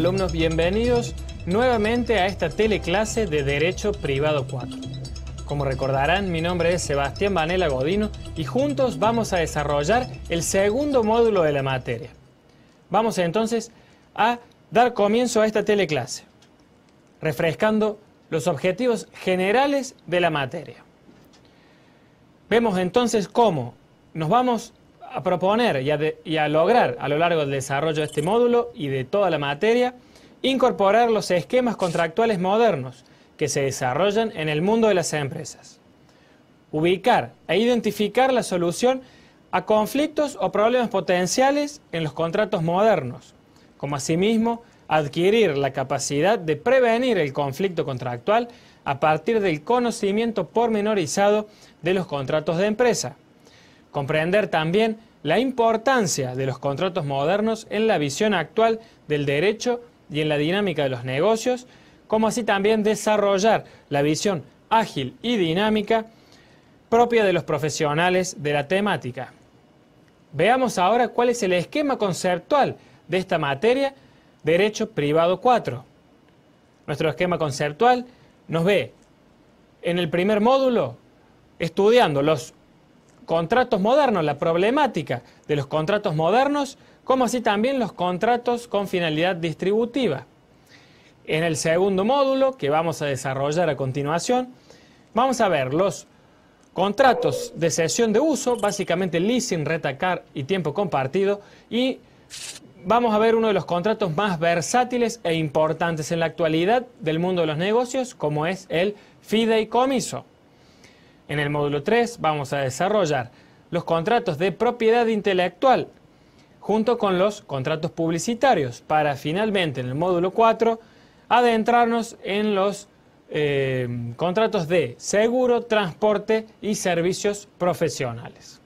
alumnos? Bienvenidos nuevamente a esta teleclase de Derecho Privado 4. Como recordarán, mi nombre es Sebastián Vanela Godino y juntos vamos a desarrollar el segundo módulo de la materia. Vamos entonces a dar comienzo a esta teleclase, refrescando los objetivos generales de la materia. Vemos entonces cómo nos vamos a proponer y a lograr a lo largo del desarrollo de este módulo y de toda la materia, incorporar los esquemas contractuales modernos que se desarrollan en el mundo de las empresas. Ubicar e identificar la solución a conflictos o problemas potenciales en los contratos modernos, como asimismo adquirir la capacidad de prevenir el conflicto contractual a partir del conocimiento pormenorizado de los contratos de empresa. Comprender también la importancia de los contratos modernos en la visión actual del derecho y en la dinámica de los negocios, como así también desarrollar la visión ágil y dinámica propia de los profesionales de la temática. Veamos ahora cuál es el esquema conceptual de esta materia, Derecho Privado 4. Nuestro esquema conceptual nos ve en el primer módulo estudiando los contratos modernos, la problemática de los contratos modernos, como así también los contratos con finalidad distributiva. En el segundo módulo, que vamos a desarrollar a continuación, vamos a ver los contratos de cesión de uso, básicamente leasing, rent-a-car y tiempo compartido, y vamos a ver uno de los contratos más versátiles e importantes en la actualidad del mundo de los negocios, como es el fideicomiso. En el módulo 3 vamos a desarrollar los contratos de propiedad intelectual junto con los contratos publicitarios para finalmente en el módulo 4 adentrarnos en los contratos de seguro, transporte y servicios profesionales.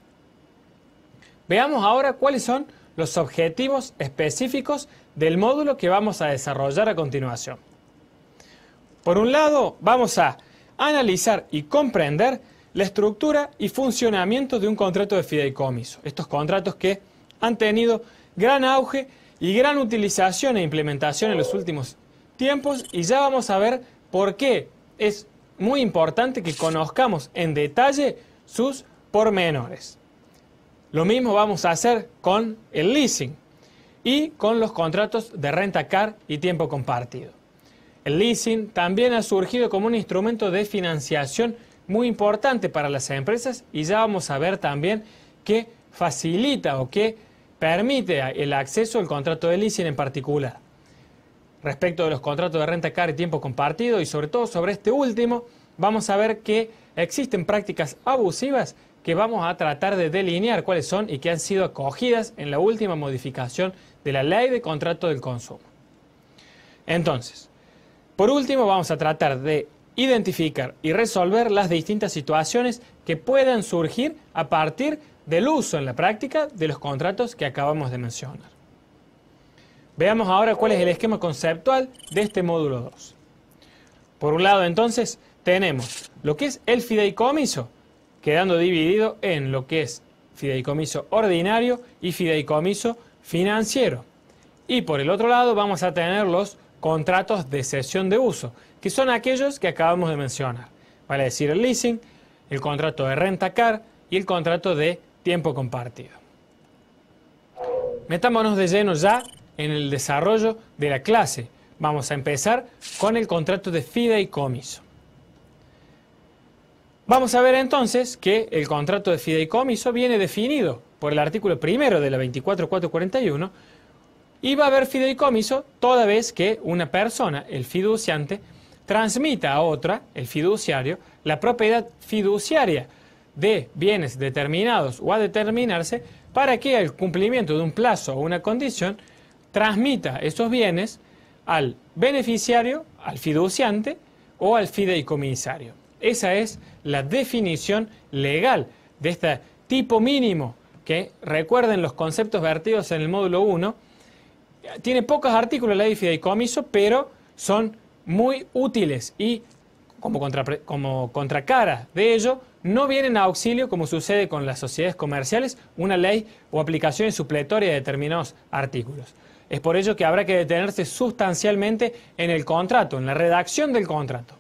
Veamos ahora cuáles son los objetivos específicos del módulo que vamos a desarrollar a continuación. Por un lado, vamos a analizar y comprender la estructura y funcionamiento de un contrato de fideicomiso. Estos contratos que han tenido gran auge y gran utilización e implementación en los últimos tiempos, y ya vamos a ver por qué es muy importante que conozcamos en detalle sus pormenores. Lo mismo vamos a hacer con el leasing y con los contratos de rent-a-car y tiempo compartido. El leasing también ha surgido como un instrumento de financiación muy importante para las empresas y ya vamos a ver también que facilita o que permite el acceso al contrato de leasing en particular. Respecto de los contratos de rent-a-car y tiempo compartido y sobre todo sobre este último, vamos a ver que existen prácticas abusivas que vamos a tratar de delinear cuáles son y que han sido acogidas en la última modificación de la Ley de Contrato del Consumo. Entonces, por último, vamos a tratar de identificar y resolver las distintas situaciones que puedan surgir a partir del uso en la práctica de los contratos que acabamos de mencionar. Veamos ahora cuál es el esquema conceptual de este módulo 2. Por un lado, entonces, tenemos lo que es el fideicomiso, quedando dividido en lo que es fideicomiso ordinario y fideicomiso financiero. Y por el otro lado vamos a tener los contratos de cesión de uso, que son aquellos que acabamos de mencionar. Vale decir el leasing, el contrato de rent-a-car y el contrato de tiempo compartido. Metámonos de lleno ya en el desarrollo de la clase. Vamos a empezar con el contrato de fideicomiso. Vamos a ver entonces que el contrato de fideicomiso viene definido por el artículo primero de la 24.441 y va a haber fideicomiso toda vez que una persona, el fiduciante, transmita a otra, el fiduciario, la propiedad fiduciaria de bienes determinados o a determinarse para que al cumplimiento de un plazo o una condición transmita esos bienes al beneficiario, al fiduciante o al fideicomisario. Esa es la definición legal de este tipo mínimo que, recuerden los conceptos vertidos en el módulo 1, tiene pocos artículos la ley de fideicomiso, pero son muy útiles y como contracara de ello no vienen a auxilio, como sucede con las sociedades comerciales, una ley o aplicaciones supletoria de determinados artículos. Es por ello que habrá que detenerse sustancialmente en el contrato, en la redacción del contrato.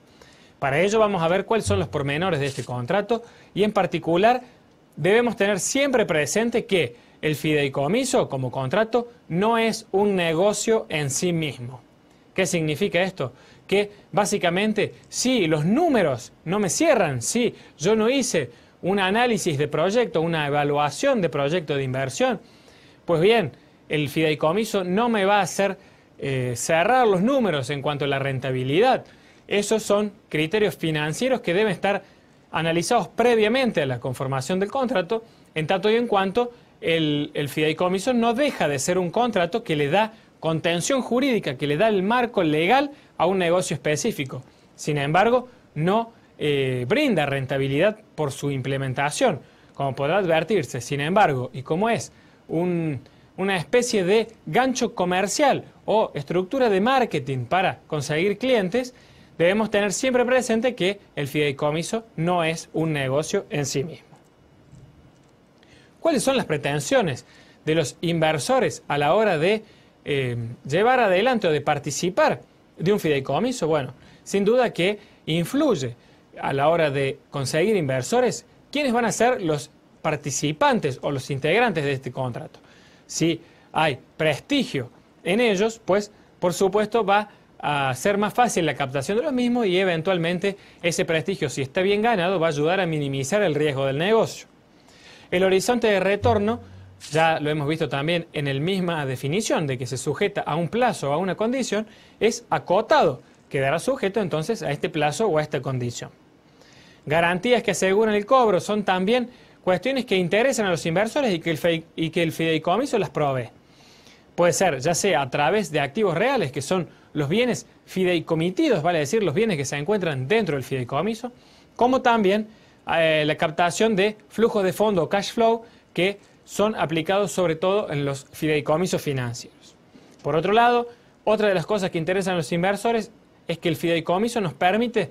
Para ello vamos a ver cuáles son los pormenores de este contrato y en particular debemos tener siempre presente que el fideicomiso como contrato no es un negocio en sí mismo. ¿Qué significa esto? Que básicamente si los números no me cierran, si yo no hice un análisis de proyecto, una evaluación de proyecto de inversión, pues bien, el fideicomiso no me va a hacer cerrar los números en cuanto a la rentabilidad. Esos son criterios financieros que deben estar analizados previamente a la conformación del contrato, en tanto y en cuanto el fideicomiso no deja de ser un contrato que le da contención jurídica, que le da el marco legal a un negocio específico. Sin embargo, no brinda rentabilidad por su implementación, como podrá advertirse. Sin embargo, y como es una especie de gancho comercial o estructura de marketing para conseguir clientes, debemos tener siempre presente que el fideicomiso no es un negocio en sí mismo. ¿Cuáles son las pretensiones de los inversores a la hora de llevar adelante o de participar de un fideicomiso? Bueno, sin duda que influye a la hora de conseguir inversores quiénes van a ser los participantes o los integrantes de este contrato. Si hay prestigio en ellos, pues por supuesto va a ser más fácil la captación de los mismos y eventualmente ese prestigio, si está bien ganado, va a ayudar a minimizar el riesgo del negocio. El horizonte de retorno, ya lo hemos visto también en la misma definición de que se sujeta a un plazo o a una condición, es acotado, quedará sujeto entonces a este plazo o a esta condición. Garantías que aseguran el cobro son también cuestiones que interesan a los inversores y que el fideicomiso las provee. Puede ser ya sea a través de activos reales, que son los bienes fideicomitidos, vale decir, los bienes que se encuentran dentro del fideicomiso, como también la captación de flujos de fondo o cash flow que son aplicados sobre todo en los fideicomisos financieros. Por otro lado, otra de las cosas que interesan a los inversores es que el fideicomiso nos permite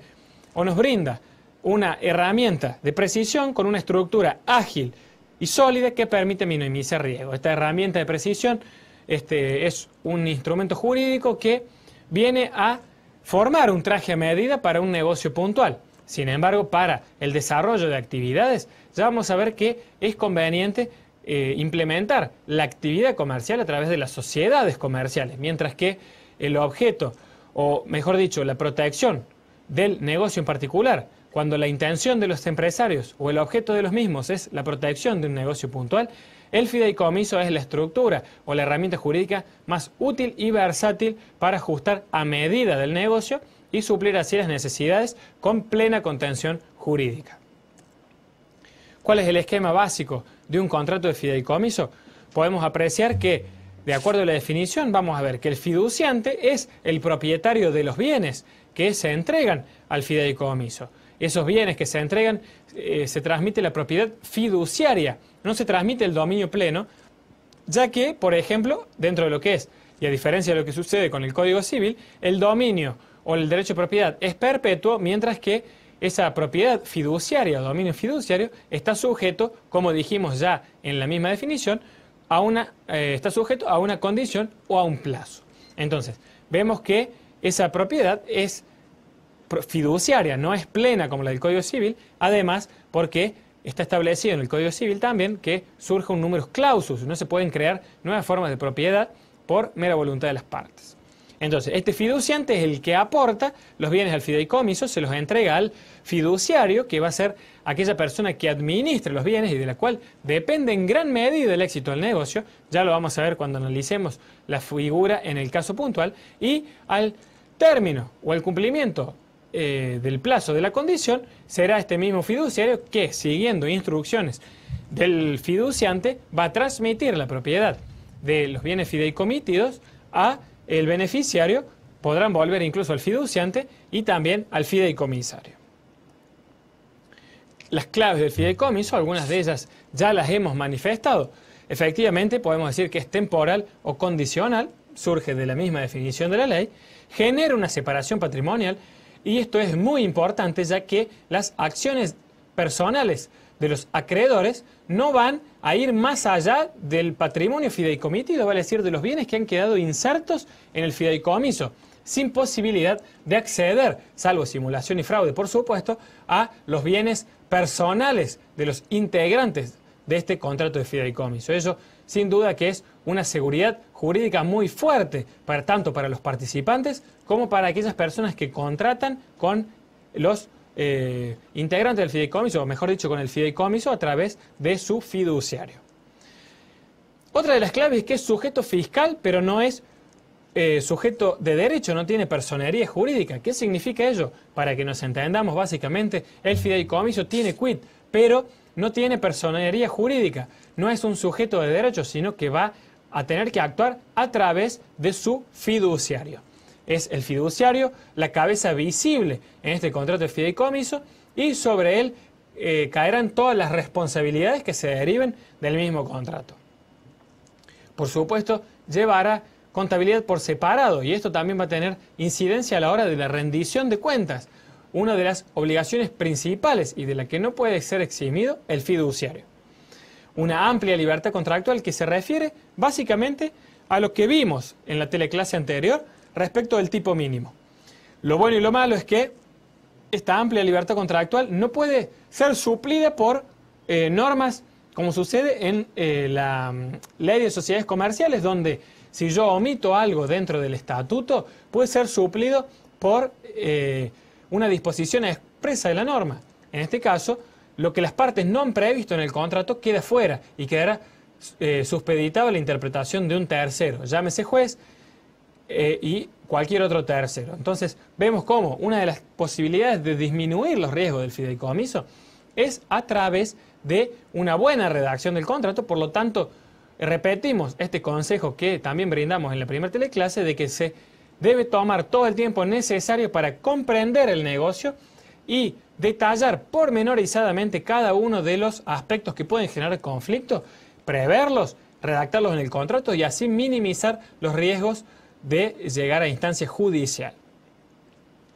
o nos brinda una herramienta de precisión con una estructura ágil y sólida que permite minimizar riesgo. Esta herramienta de precisión es un instrumento jurídico que viene a formar un traje a medida para un negocio puntual. Sin embargo, para el desarrollo de actividades, ya vamos a ver que es conveniente implementar la actividad comercial a través de las sociedades comerciales, mientras que el objeto, o mejor dicho, la protección del negocio en particular, cuando la intención de los empresarios o el objeto de los mismos es la protección de un negocio puntual, el fideicomiso es la estructura o la herramienta jurídica más útil y versátil para ajustar a medida del negocio y suplir así las necesidades con plena contención jurídica. ¿Cuál es el esquema básico de un contrato de fideicomiso? Podemos apreciar que, de acuerdo a la definición, vamos a ver que el fiduciante es el propietario de los bienes que se entregan al fideicomiso. Esos bienes que se entregan, se transmite la propiedad fiduciaria, no se transmite el dominio pleno, ya que, por ejemplo, dentro de lo que es, y a diferencia de lo que sucede con el Código Civil, el dominio o el derecho de propiedad es perpetuo, mientras que esa propiedad fiduciaria o dominio fiduciario está sujeto, como dijimos ya en la misma definición, está sujeto a una condición o a un plazo. Entonces, vemos que esa propiedad es fiduciaria, no es plena como la del Código Civil, además porque está establecido en el Código Civil también que surge un numerus clausus, no se pueden crear nuevas formas de propiedad por mera voluntad de las partes. Entonces, este fiduciante es el que aporta los bienes al fideicomiso, se los entrega al fiduciario, que va a ser aquella persona que administra los bienes y de la cual depende en gran medida el éxito del negocio. Ya lo vamos a ver cuando analicemos la figura en el caso puntual. Y al término o al cumplimiento del plazo de la condición, será este mismo fiduciario que, siguiendo instrucciones del fiduciante, va a transmitir la propiedad de los bienes fideicomitidos a el beneficiario, podrán volver incluso al fiduciante y también al fideicomisario. Las claves del fideicomiso, algunas de ellas ya las hemos manifestado. Efectivamente, podemos decir que es temporal o condicional, surge de la misma definición de la ley, genera una separación patrimonial y esto es muy importante ya que las acciones personales de los acreedores no van a ir más allá del patrimonio fideicomitido, vale decir, de los bienes que han quedado insertos en el fideicomiso, sin posibilidad de acceder, salvo simulación y fraude, por supuesto, a los bienes personales de los integrantes de este contrato de fideicomiso. Eso, sin duda, que es una seguridad jurídica muy fuerte, tanto para los participantes como para aquellas personas que contratan con los integrantes del fideicomiso, o mejor dicho, con el fideicomiso a través de su fiduciario. Otra de las claves es que es sujeto fiscal, pero no es sujeto de derecho, no tiene personería jurídica. ¿Qué significa ello? Para que nos entendamos, básicamente, el fideicomiso tiene quit, pero no tiene personería jurídica. No es un sujeto de derecho, sino que va a tener que actuar a través de su fiduciario. Es el fiduciario la cabeza visible en este contrato de fideicomiso y sobre él caerán todas las responsabilidades que se deriven del mismo contrato. Por supuesto, llevará contabilidad por separado y esto también va a tener incidencia a la hora de la rendición de cuentas, una de las obligaciones principales y de la que no puede ser eximido el fiduciario. Una amplia libertad contractual que se refiere básicamente a lo que vimos en la teleclase anterior respecto del tipo mínimo. Lo bueno y lo malo es que esta amplia libertad contractual no puede ser suplida por normas como sucede en la ley de sociedades comerciales, donde si yo omito algo dentro del estatuto, puede ser suplido por una disposición expresa de la norma. En este caso, lo que las partes no han previsto en el contrato queda fuera y quedará supeditado a la interpretación de un tercero, llámese juez y cualquier otro tercero. Entonces, vemos cómo una de las posibilidades de disminuir los riesgos del fideicomiso es a través de una buena redacción del contrato. Por lo tanto, repetimos este consejo que también brindamos en la primera teleclase de que se debe tomar todo el tiempo necesario para comprender el negocio y detallar pormenorizadamente cada uno de los aspectos que pueden generar conflicto, preverlos, redactarlos en el contrato y así minimizar los riesgos de llegar a instancia judicial.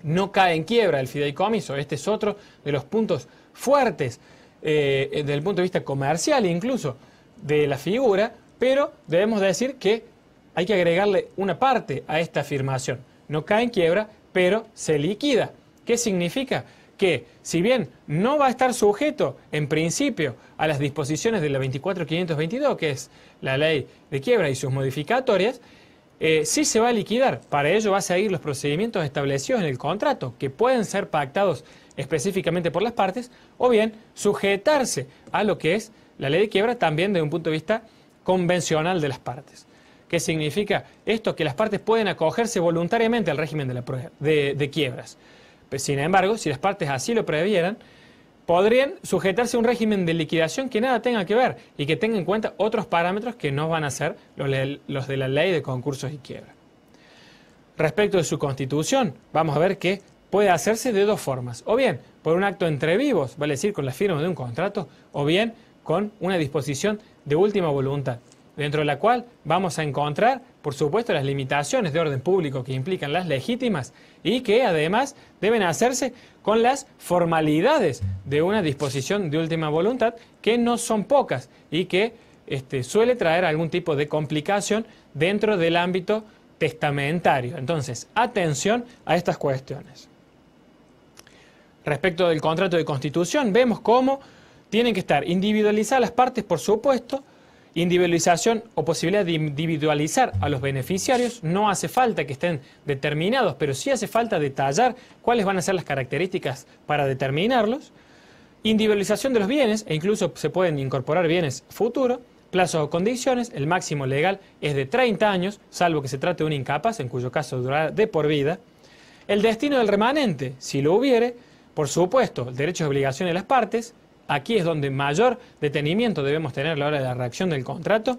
No cae en quiebra el fideicomiso. Este es otro de los puntos fuertes desde el punto de vista comercial incluso de la figura, pero debemos decir que hay que agregarle una parte a esta afirmación. No cae en quiebra, pero se liquida. ¿Qué significa? Que si bien no va a estar sujeto en principio a las disposiciones de la 24.522, que es la ley de quiebra y sus modificatorias, sí se va a liquidar. Para ello va a seguir los procedimientos establecidos en el contrato, que pueden ser pactados específicamente por las partes, o bien sujetarse a lo que es la ley de quiebra también desde un punto de vista convencional de las partes. ¿Qué significa esto? Que las partes pueden acogerse voluntariamente al régimen de quiebras. Sin embargo, si las partes así lo previeran, podrían sujetarse a un régimen de liquidación que nada tenga que ver y que tenga en cuenta otros parámetros que no van a ser los de la ley de concursos y quiebra. Respecto de su constitución, vamos a ver que puede hacerse de dos formas. O bien por un acto entre vivos, vale decir con la firma de un contrato, o bien con una disposición de última voluntad, dentro de la cual vamos a encontrar, por supuesto, las limitaciones de orden público que implican las legítimas y que además deben hacerse con las formalidades de una disposición de última voluntad que no son pocas y que suele traer algún tipo de complicación dentro del ámbito testamentario. Entonces, atención a estas cuestiones. Respecto del contrato de constitución, vemos cómo tienen que estar individualizadas las partes, por supuesto. Individualización o posibilidad de individualizar a los beneficiarios. No hace falta que estén determinados, pero sí hace falta detallar cuáles van a ser las características para determinarlos. Individualización de los bienes, e incluso se pueden incorporar bienes futuros. Plazos o condiciones, el máximo legal es de 30 años, salvo que se trate de un incapaz, en cuyo caso durará de por vida. El destino del remanente, si lo hubiere, por supuesto, derechos y obligaciones de las partes. Aquí es donde mayor detenimiento debemos tener a la hora de la redacción del contrato.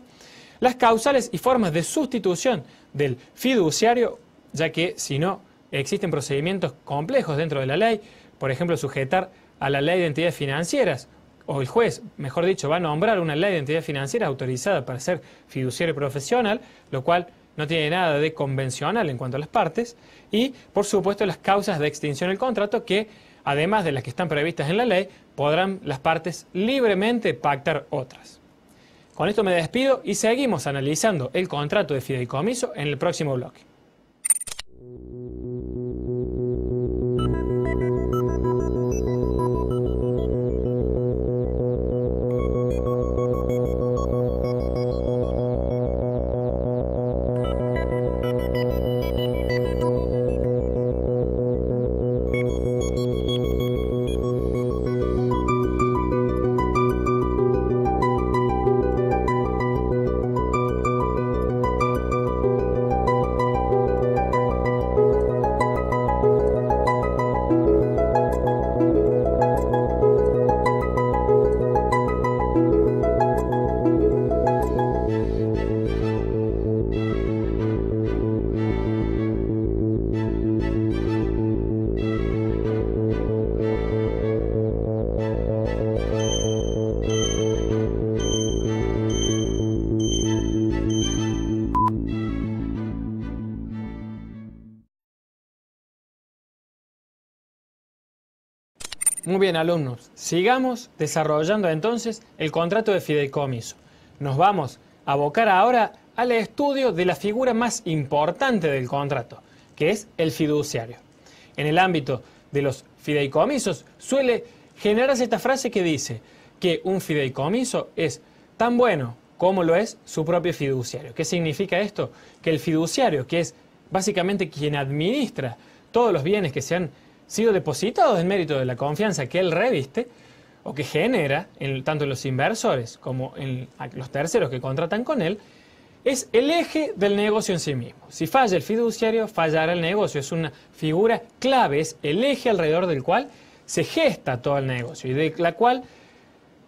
Las causales y formas de sustitución del fiduciario, ya que si no existen procedimientos complejos dentro de la ley, por ejemplo, sujetar a la ley de entidades financieras, o el juez, mejor dicho, va a nombrar una ley de entidad financiera autorizada para ser fiduciario profesional, lo cual no tiene nada de convencional en cuanto a las partes, y por supuesto las causas de extinción del contrato que además de las que están previstas en la ley, podrán las partes libremente pactar otras. Con esto me despido y seguimos analizando el contrato de fideicomiso en el próximo bloque. Muy bien, alumnos, sigamos desarrollando entonces el contrato de fideicomiso. Nos vamos a abocar ahora al estudio de la figura más importante del contrato, que es el fiduciario. En el ámbito de los fideicomisos suele generarse esta frase que dice que un fideicomiso es tan bueno como lo es su propio fiduciario. ¿Qué significa esto? Que el fiduciario, que es básicamente quien administra todos los bienes que se han sido depositados en mérito de la confianza que él reviste o que genera, tanto en los inversores como en los terceros que contratan con él, es el eje del negocio en sí mismo. Si falla el fiduciario, fallará el negocio. Es una figura clave, es el eje alrededor del cual se gesta todo el negocio y de la cual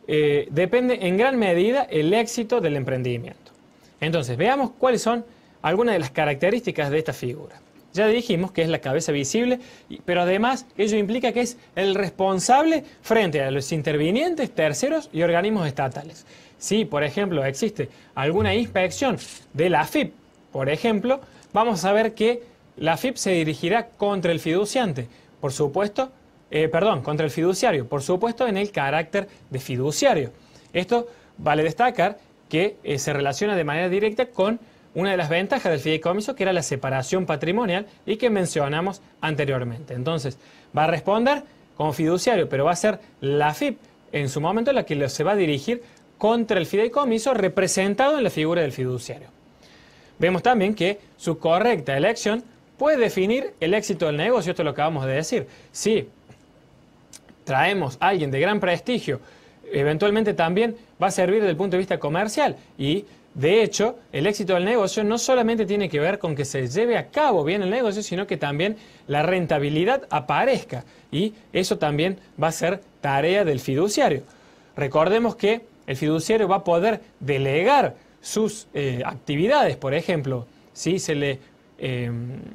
depende en gran medida el éxito del emprendimiento. Entonces, veamos cuáles son algunas de las características de esta figura. Ya dijimos que es la cabeza visible, pero además ello implica que es el responsable frente a los intervinientes, terceros y organismos estatales. Si, por ejemplo, existe alguna inspección de la AFIP, por ejemplo, vamos a ver que la AFIP se dirigirá contra el fiduciante, por supuesto, contra el fiduciario, por supuesto en el carácter de fiduciario. Esto vale destacar que se relaciona de manera directa con una de las ventajas del fideicomiso, que era la separación patrimonial y que mencionamos anteriormente. Entonces, va a responder como fiduciario, pero va a ser la AFIP en su momento la que se va a dirigir contra el fideicomiso representado en la figura del fiduciario. Vemos también que su correcta elección puede definir el éxito del negocio. Esto es lo que acabamos de decir. Si traemos a alguien de gran prestigio, eventualmente también va a servir desde el punto de vista comercial y de hecho, el éxito del negocio no solamente tiene que ver con que se lleve a cabo bien el negocio, sino que también la rentabilidad aparezca. Y eso también va a ser tarea del fiduciario. Recordemos que el fiduciario va a poder delegar sus actividades. Por ejemplo, si se le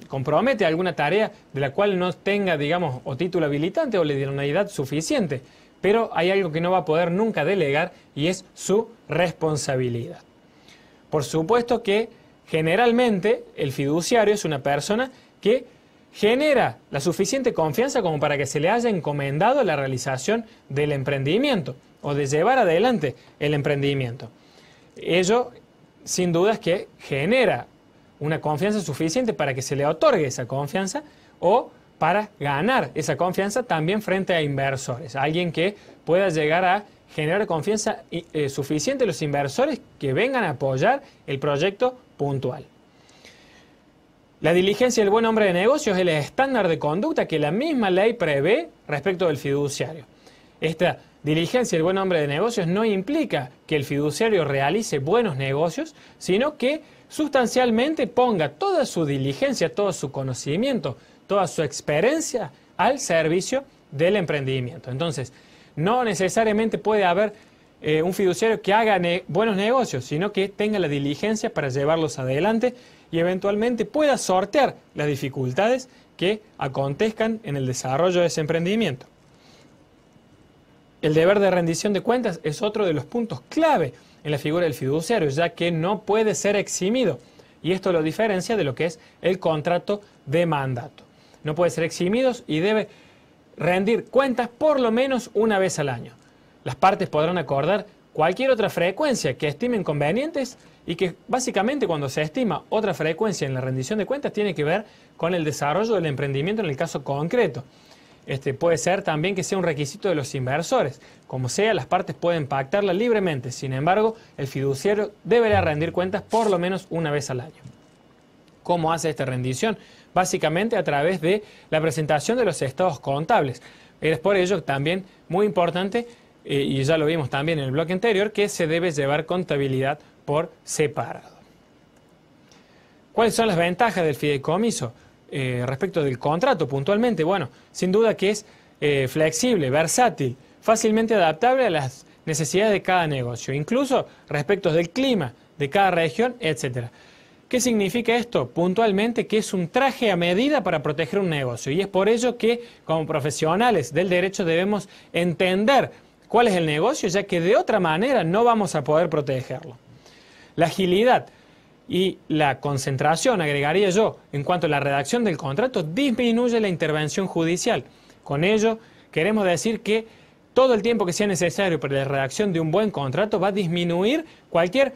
compromete a alguna tarea de la cual no tenga, digamos, o título habilitante o la idoneidad suficiente. Pero hay algo que no va a poder nunca delegar y es su responsabilidad. Por supuesto que generalmente el fiduciario es una persona que genera la suficiente confianza como para que se le haya encomendado la realización del emprendimiento o de llevar adelante el emprendimiento. Ello, sin duda, es que genera una confianza suficiente para que se le otorgue esa confianza o para ganar esa confianza también frente a inversores. Alguien que pueda llegar a generar confianza suficiente a los inversores que vengan a apoyar el proyecto puntual. La diligencia del buen hombre de negocios es el estándar de conducta que la misma ley prevé respecto del fiduciario. Esta diligencia del buen hombre de negocios no implica que el fiduciario realice buenos negocios, sino que sustancialmente ponga toda su diligencia, todo su conocimiento, toda su experiencia al servicio del emprendimiento. Entonces, no necesariamente puede haber un fiduciario que haga buenos negocios, sino que tenga la diligencia para llevarlos adelante y eventualmente pueda sortear las dificultades que acontezcan en el desarrollo de ese emprendimiento. El deber de rendición de cuentas es otro de los puntos clave en la figura del fiduciario, ya que no puede ser eximido. Y esto lo diferencia de lo que es el contrato de mandato. No puede ser eximido y debe rendir cuentas por lo menos una vez al año. Las partes podrán acordar cualquier otra frecuencia que estimen convenientes y que básicamente cuando se estima otra frecuencia en la rendición de cuentas tiene que ver con el desarrollo del emprendimiento en el caso concreto. Puede ser también que sea un requisito de los inversores. Como sea, las partes pueden pactarla libremente. Sin embargo, el fiduciario deberá rendir cuentas por lo menos una vez al año. ¿Cómo hace esta rendición? Básicamente a través de la presentación de los estados contables. Es por ello también muy importante, y ya lo vimos también en el bloque anterior, que se debe llevar contabilidad por separado. ¿Cuáles son las ventajas del fideicomiso? Respecto del contrato puntualmente, bueno, sin duda que es flexible, versátil, fácilmente adaptable a las necesidades de cada negocio, incluso respecto del clima de cada región, etcétera. ¿Qué significa esto? Puntualmente que es un traje a medida para proteger un negocio, y es por ello que como profesionales del derecho debemos entender cuál es el negocio, ya que de otra manera no vamos a poder protegerlo. La agilidad y la concentración, agregaría yo, en cuanto a la redacción del contrato, disminuye la intervención judicial. Con ello, queremos decir que todo el tiempo que sea necesario para la redacción de un buen contrato va a disminuir cualquier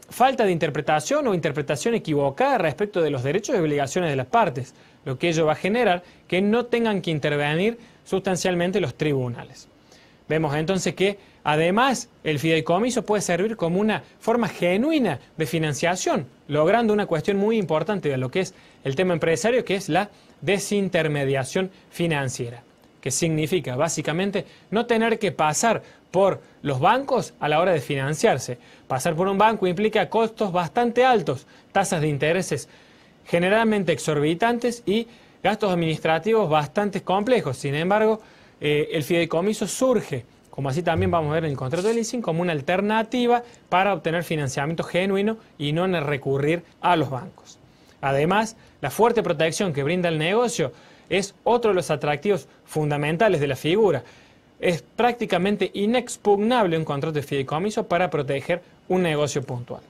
falta de interpretación o interpretación equivocada respecto de los derechos y obligaciones de las partes, lo que ello va a generar que no tengan que intervenir sustancialmente los tribunales. Vemos entonces que además el fideicomiso puede servir como una forma genuina de financiación, logrando una cuestión muy importante de lo que es el tema empresario, que es la desintermediación financiera, que significa básicamente no tener que pasar por los bancos a la hora de financiarse. Pasar por un banco implica costos bastante altos, tasas de intereses generalmente exorbitantes y gastos administrativos bastante complejos. Sin embargo, el fideicomiso surge, como así también vamos a ver en el contrato de leasing, como una alternativa para obtener financiamiento genuino y no recurrir a los bancos. Además, la fuerte protección que brinda el negocio es otro de los atractivos fundamentales de la figura. Es prácticamente inexpugnable un contrato de fideicomiso para proteger un negocio puntual.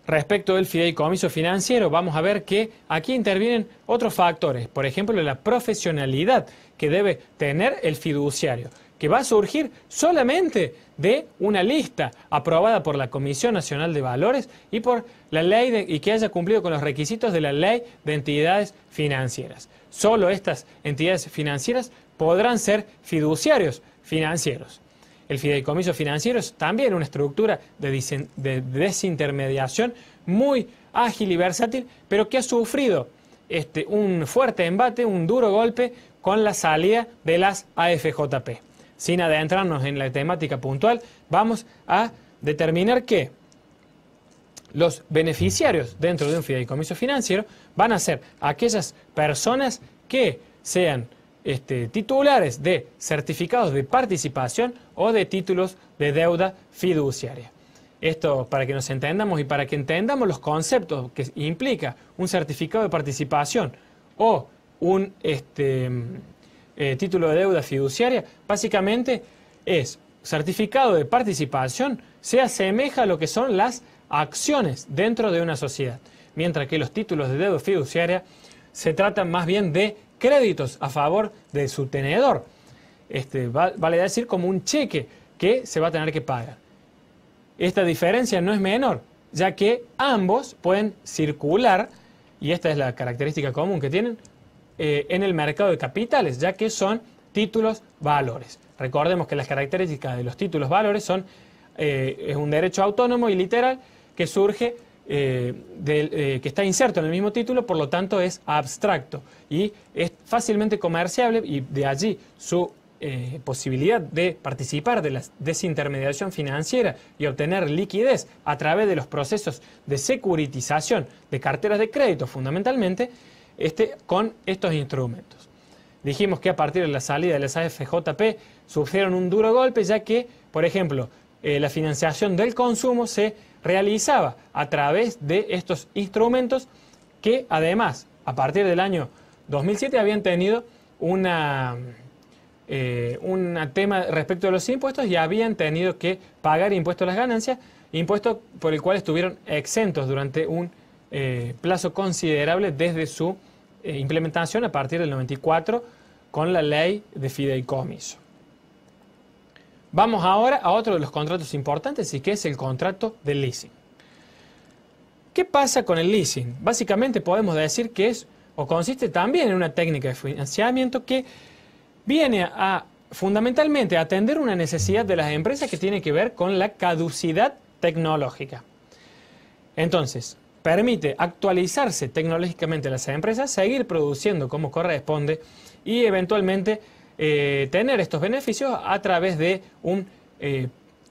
Respecto del fideicomiso financiero, vamos a ver que aquí intervienen otros factores, por ejemplo, la profesionalidad que debe tener el fiduciario, que va a surgir solamente de una lista aprobada por la Comisión Nacional de Valores y por la ley y que haya cumplido con los requisitos de la Ley de Entidades Financieras. Solo estas entidades financieras podrán ser fiduciarios financieros. El fideicomiso financiero es también una estructura de desintermediación muy ágil y versátil, pero que ha sufrido un fuerte embate, un duro golpe con la salida de las AFJP. Sin adentrarnos en la temática puntual, vamos a determinar que los beneficiarios dentro de un fideicomiso financiero van a ser aquellas personas que sean titulares de certificados de participación o de títulos de deuda fiduciaria. Esto para que nos entendamos y para que entendamos los conceptos que implica un certificado de participación o un título de deuda fiduciaria, básicamente es certificado de participación, se asemeja a lo que son las acciones dentro de una sociedad, mientras que los títulos de deuda fiduciaria se tratan más bien de créditos a favor de su tenedor. Vale decir como un cheque que se va a tener que pagar. Esta diferencia no es menor, ya que ambos pueden circular, y esta es la característica común que tienen, en el mercado de capitales, ya que son títulos valores. Recordemos que las características de los títulos valores es un derecho autónomo y literal que surge que está inserto en el mismo título, por lo tanto es abstracto y es fácilmente comerciable, y de allí su posibilidad de participar de la desintermediación financiera y obtener liquidez a través de los procesos de securitización de carteras de crédito fundamentalmente, con estos instrumentos. Dijimos que a partir de la salida de las AFJP sufrieron un duro golpe, ya que, por ejemplo, la financiación del consumo se realizaba a través de estos instrumentos que además, a partir del año 2007, habían tenido un tema respecto a los impuestos y habían tenido que pagar impuestos a las ganancias, impuestos por el cual estuvieron exentos durante un plazo considerable desde su implementación a partir del 94 con la ley de fideicomiso. Vamos ahora a otro de los contratos importantes y que es el contrato del leasing. ¿Qué pasa con el leasing? Básicamente podemos decir que es o consiste también en una técnica de financiamiento que viene a fundamentalmente a atender una necesidad de las empresas que tiene que ver con la caducidad tecnológica. Entonces, permite actualizarse tecnológicamente las empresas, seguir produciendo como corresponde y eventualmente tener estos beneficios a través de un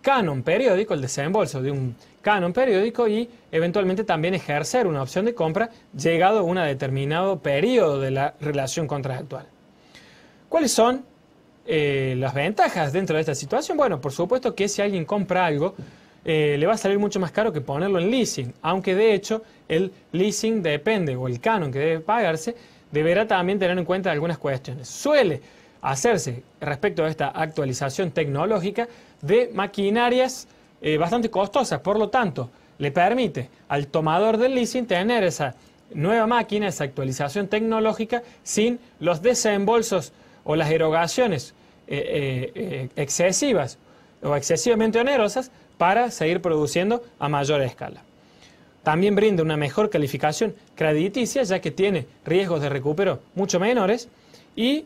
canon periódico, el desembolso de un canon periódico y eventualmente también ejercer una opción de compra llegado a un determinado periodo de la relación contractual. ¿Cuáles son las ventajas dentro de esta situación? Bueno, por supuesto que si alguien compra algo, le va a salir mucho más caro que ponerlo en leasing, aunque de hecho el leasing depende, o el canon que debe pagarse, deberá también tener en cuenta algunas cuestiones. Suele hacerse respecto a esta actualización tecnológica de maquinarias bastante costosas, por lo tanto, le permite al tomador del leasing tener esa nueva máquina, esa actualización tecnológica, sin los desembolsos o las erogaciones excesivas o excesivamente onerosas para seguir produciendo a mayor escala. También brinda una mejor calificación crediticia, ya que tiene riesgos de recupero mucho menores y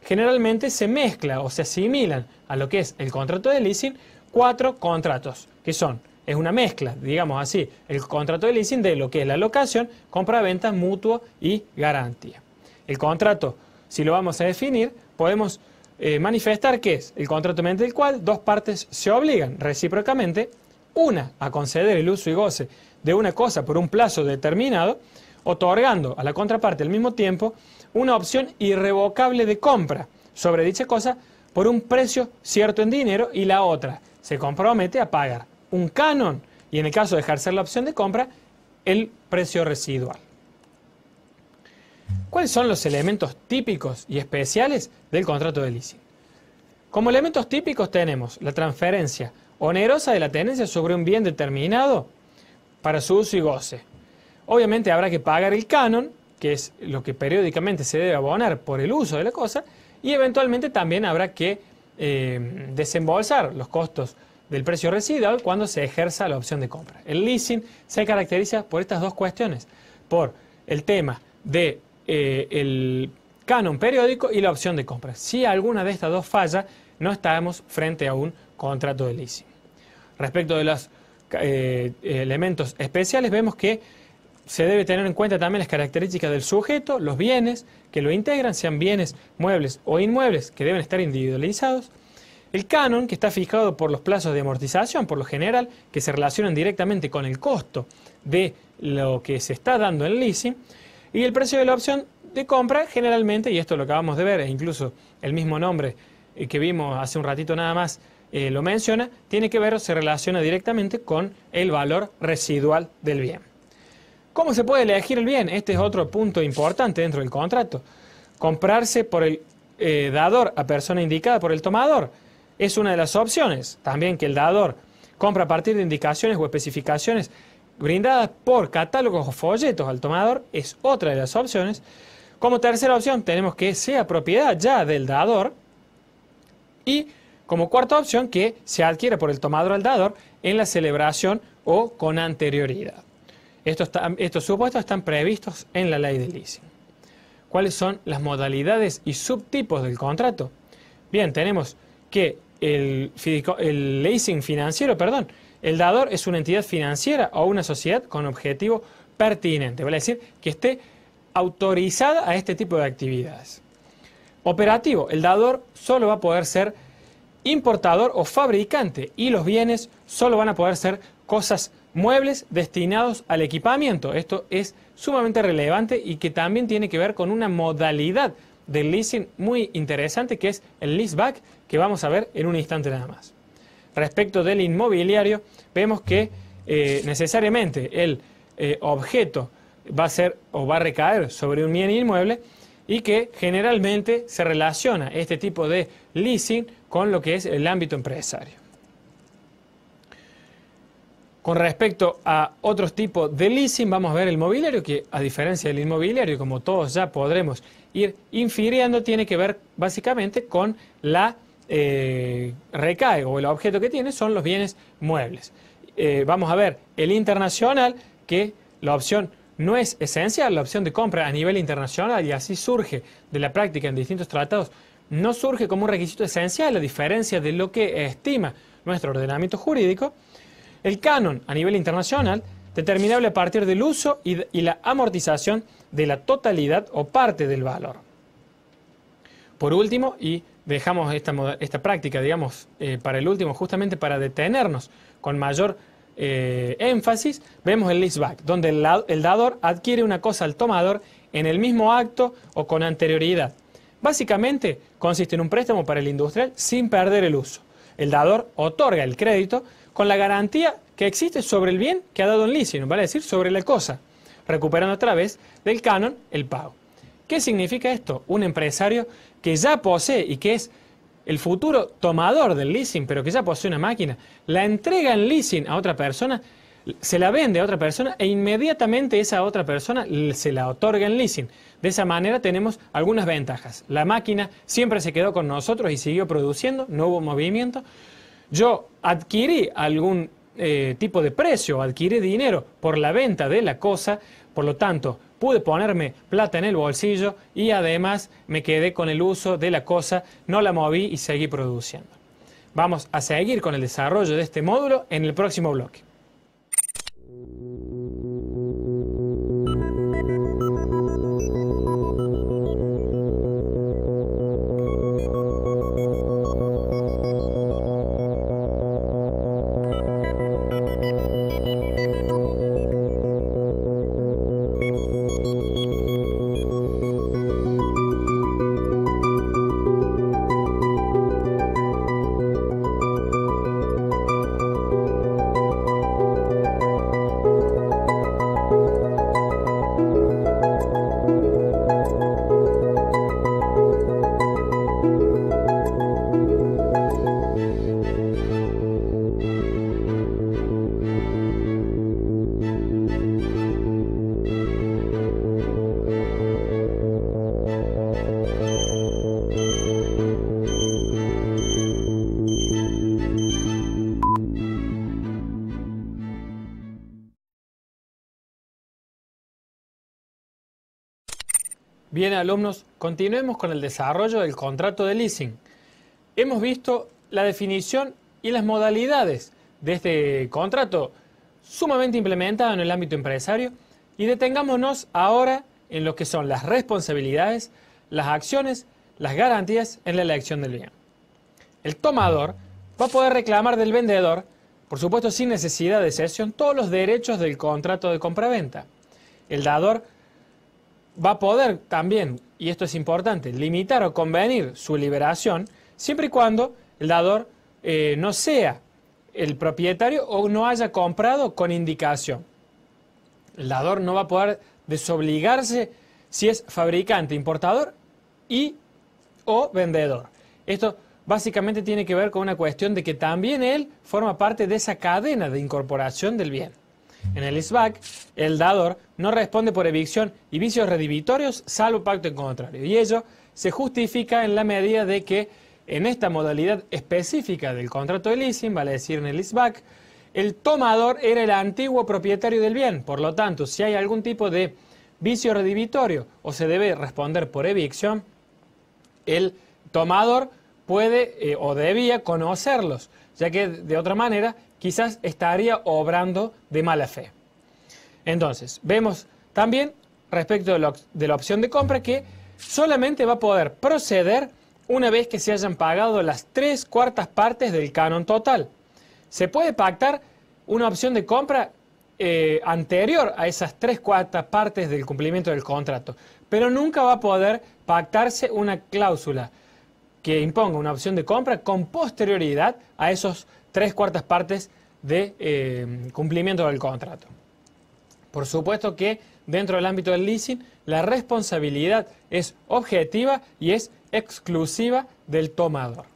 generalmente se mezcla o se asimilan a lo que es el contrato de leasing 4 contratos, que es una mezcla, digamos así, el contrato de leasing de lo que es la locación, compra-venta, mutuo y garantía. El contrato, si lo vamos a definir, podemos manifestar que es el contrato mediante el cual dos partes se obligan recíprocamente, una a conceder el uso y goce de una cosa por un plazo determinado, otorgando a la contraparte al mismo tiempo una opción irrevocable de compra sobre dicha cosa por un precio cierto en dinero y la otra se compromete a pagar un canon y en el caso de ejercer la opción de compra, el precio residual. ¿Cuáles son los elementos típicos y especiales del contrato de leasing? Como elementos típicos tenemos la transferencia onerosa de la tenencia sobre un bien determinado para su uso y goce. Obviamente habrá que pagar el canon, que es lo que periódicamente se debe abonar por el uso de la cosa, y eventualmente también habrá que desembolsar los costos del precio residual cuando se ejerza la opción de compra. El leasing se caracteriza por estas dos cuestiones, por el tema de el canon periódico y la opción de compra. Si alguna de estas dos falla, no estamos frente a un contrato de leasing. Respecto de los elementos especiales, vemos que se debe tener en cuenta también las características del sujeto, los bienes que lo integran, sean bienes muebles o inmuebles, que deben estar individualizados. El canon, que está fijado por los plazos de amortización, por lo general, que se relacionan directamente con el costo de lo que se está dando en leasing. Y el precio de la opción de compra, generalmente, y esto lo acabamos de ver, e incluso el mismo nombre que vimos hace un ratito nada más lo menciona, tiene que ver o se relaciona directamente con el valor residual del bien. ¿Cómo se puede elegir el bien? Este es otro punto importante dentro del contrato. Comprarse por el dador a persona indicada por el tomador es una de las opciones. También que el dador compra a partir de indicaciones o especificaciones brindadas por catálogos o folletos al tomador es otra de las opciones. Como tercera opción tenemos que sea propiedad ya del dador y como cuarta opción que se adquiere por el tomador al dador en la celebración o con anterioridad. Estos supuestos están previstos en la ley del leasing. ¿Cuáles son las modalidades y subtipos del contrato? Bien, tenemos que el leasing financiero, el dador es una entidad financiera o una sociedad con objetivo pertinente, vale decir que esté autorizada a este tipo de actividades. Operativo, el dador solo va a poder ser importador o fabricante y los bienes solo van a poder ser cosas muebles destinados al equipamiento. Esto es sumamente relevante y que también tiene que ver con una modalidad del leasing muy interesante que es el leaseback, que vamos a ver en un instante nada más. Respecto del inmobiliario, vemos que necesariamente el objeto va a ser o va a recaer sobre un bien inmueble y que generalmente se relaciona este tipo de leasing con lo que es el ámbito empresario. Con respecto a otros tipos de leasing, vamos a ver el mobiliario, que a diferencia del inmobiliario, como todos ya podremos ir infiriendo, tiene que ver básicamente con la recarga o el objeto que tiene son los bienes muebles. Vamos a ver el internacional, que la opción no es esencial, la opción de compra a nivel internacional, y así surge de la práctica en distintos tratados, no surge como un requisito esencial, a diferencia de lo que estima nuestro ordenamiento jurídico. El canon a nivel internacional, determinable a partir del uso y la amortización de la totalidad o parte del valor. Por último, y dejamos esta práctica, digamos, para el último, justamente para detenernos con mayor énfasis, vemos el leaseback, donde el dador adquiere una cosa al tomador en el mismo acto o con anterioridad. Básicamente, consiste en un préstamo para el industrial sin perder el uso. El dador otorga el crédito con la garantía que existe sobre el bien que ha dado en leasing, vale decir, sobre la cosa, recuperando a través del canon el pago. ¿Qué significa esto? Un empresario que ya posee y que es el futuro tomador del leasing, pero que ya posee una máquina, la entrega en leasing a otra persona, se la vende a otra persona e inmediatamente esa otra persona se la otorga en leasing. De esa manera tenemos algunas ventajas. La máquina siempre se quedó con nosotros y siguió produciendo, no hubo movimiento. Yo adquirí algún tipo de precio, adquirí dinero por la venta de la cosa, por lo tanto pude ponerme plata en el bolsillo y además me quedé con el uso de la cosa, no la moví y seguí produciendo. Vamos a seguir con el desarrollo de este módulo en el próximo bloque. Bien, alumnos, continuemos con el desarrollo del contrato de leasing. Hemos visto la definición y las modalidades de este contrato sumamente implementado en el ámbito empresario y detengámonos ahora en lo que son las responsabilidades, las acciones, las garantías en la elección del bien. El tomador va a poder reclamar del vendedor, por supuesto sin necesidad de cesión, todos los derechos del contrato de compraventa. El dador va a poder también, y esto es importante, limitar o convenir su liberación siempre y cuando el dador no sea el propietario o no haya comprado con indicación. El dador no va a poder desobligarse si es fabricante, importador o vendedor. Esto básicamente tiene que ver con una cuestión de que también él forma parte de esa cadena de incorporación del bien. En el leaseback, el dador no responde por evicción y vicios redivitorios salvo pacto en contrario. Y ello se justifica en la medida de que en esta modalidad específica del contrato de leasing, vale decir en el leaseback, el tomador era el antiguo propietario del bien. Por lo tanto, si hay algún tipo de vicio redivitorio o se debe responder por evicción, el tomador puede o debía conocerlos, ya que de otra manera quizás estaría obrando de mala fe. Entonces, vemos también respecto de la opción de compra que solamente va a poder proceder una vez que se hayan pagado las 3/4 partes del canon total. Se puede pactar una opción de compra anterior a esas 3/4 partes del cumplimiento del contrato, pero nunca va a poder pactarse una cláusula que imponga una opción de compra con posterioridad a esos 3/4 partes de cumplimiento del contrato. Por supuesto que dentro del ámbito del leasing la responsabilidad es objetiva y es exclusiva del tomador.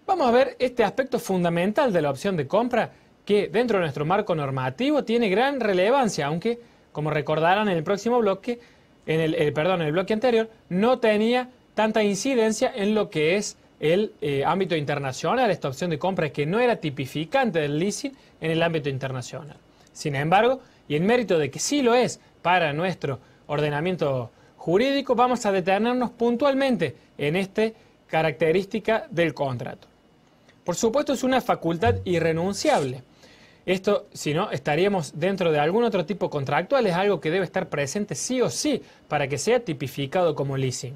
Vamos a ver este aspecto fundamental de la opción de compra que dentro de nuestro marco normativo tiene gran relevancia, aunque, como recordarán en el próximo bloque, en el bloque anterior, no tenía tanta incidencia en lo que es el ámbito internacional, esta opción de compra que no era tipificante del leasing en el ámbito internacional. Sin embargo, y en mérito de que sí lo es para nuestro ordenamiento jurídico, vamos a detenernos puntualmente en esta característica del contrato. Por supuesto, es una facultad irrenunciable. Esto, si no, estaríamos dentro de algún otro tipo contractual, es algo que debe estar presente sí o sí para que sea tipificado como leasing.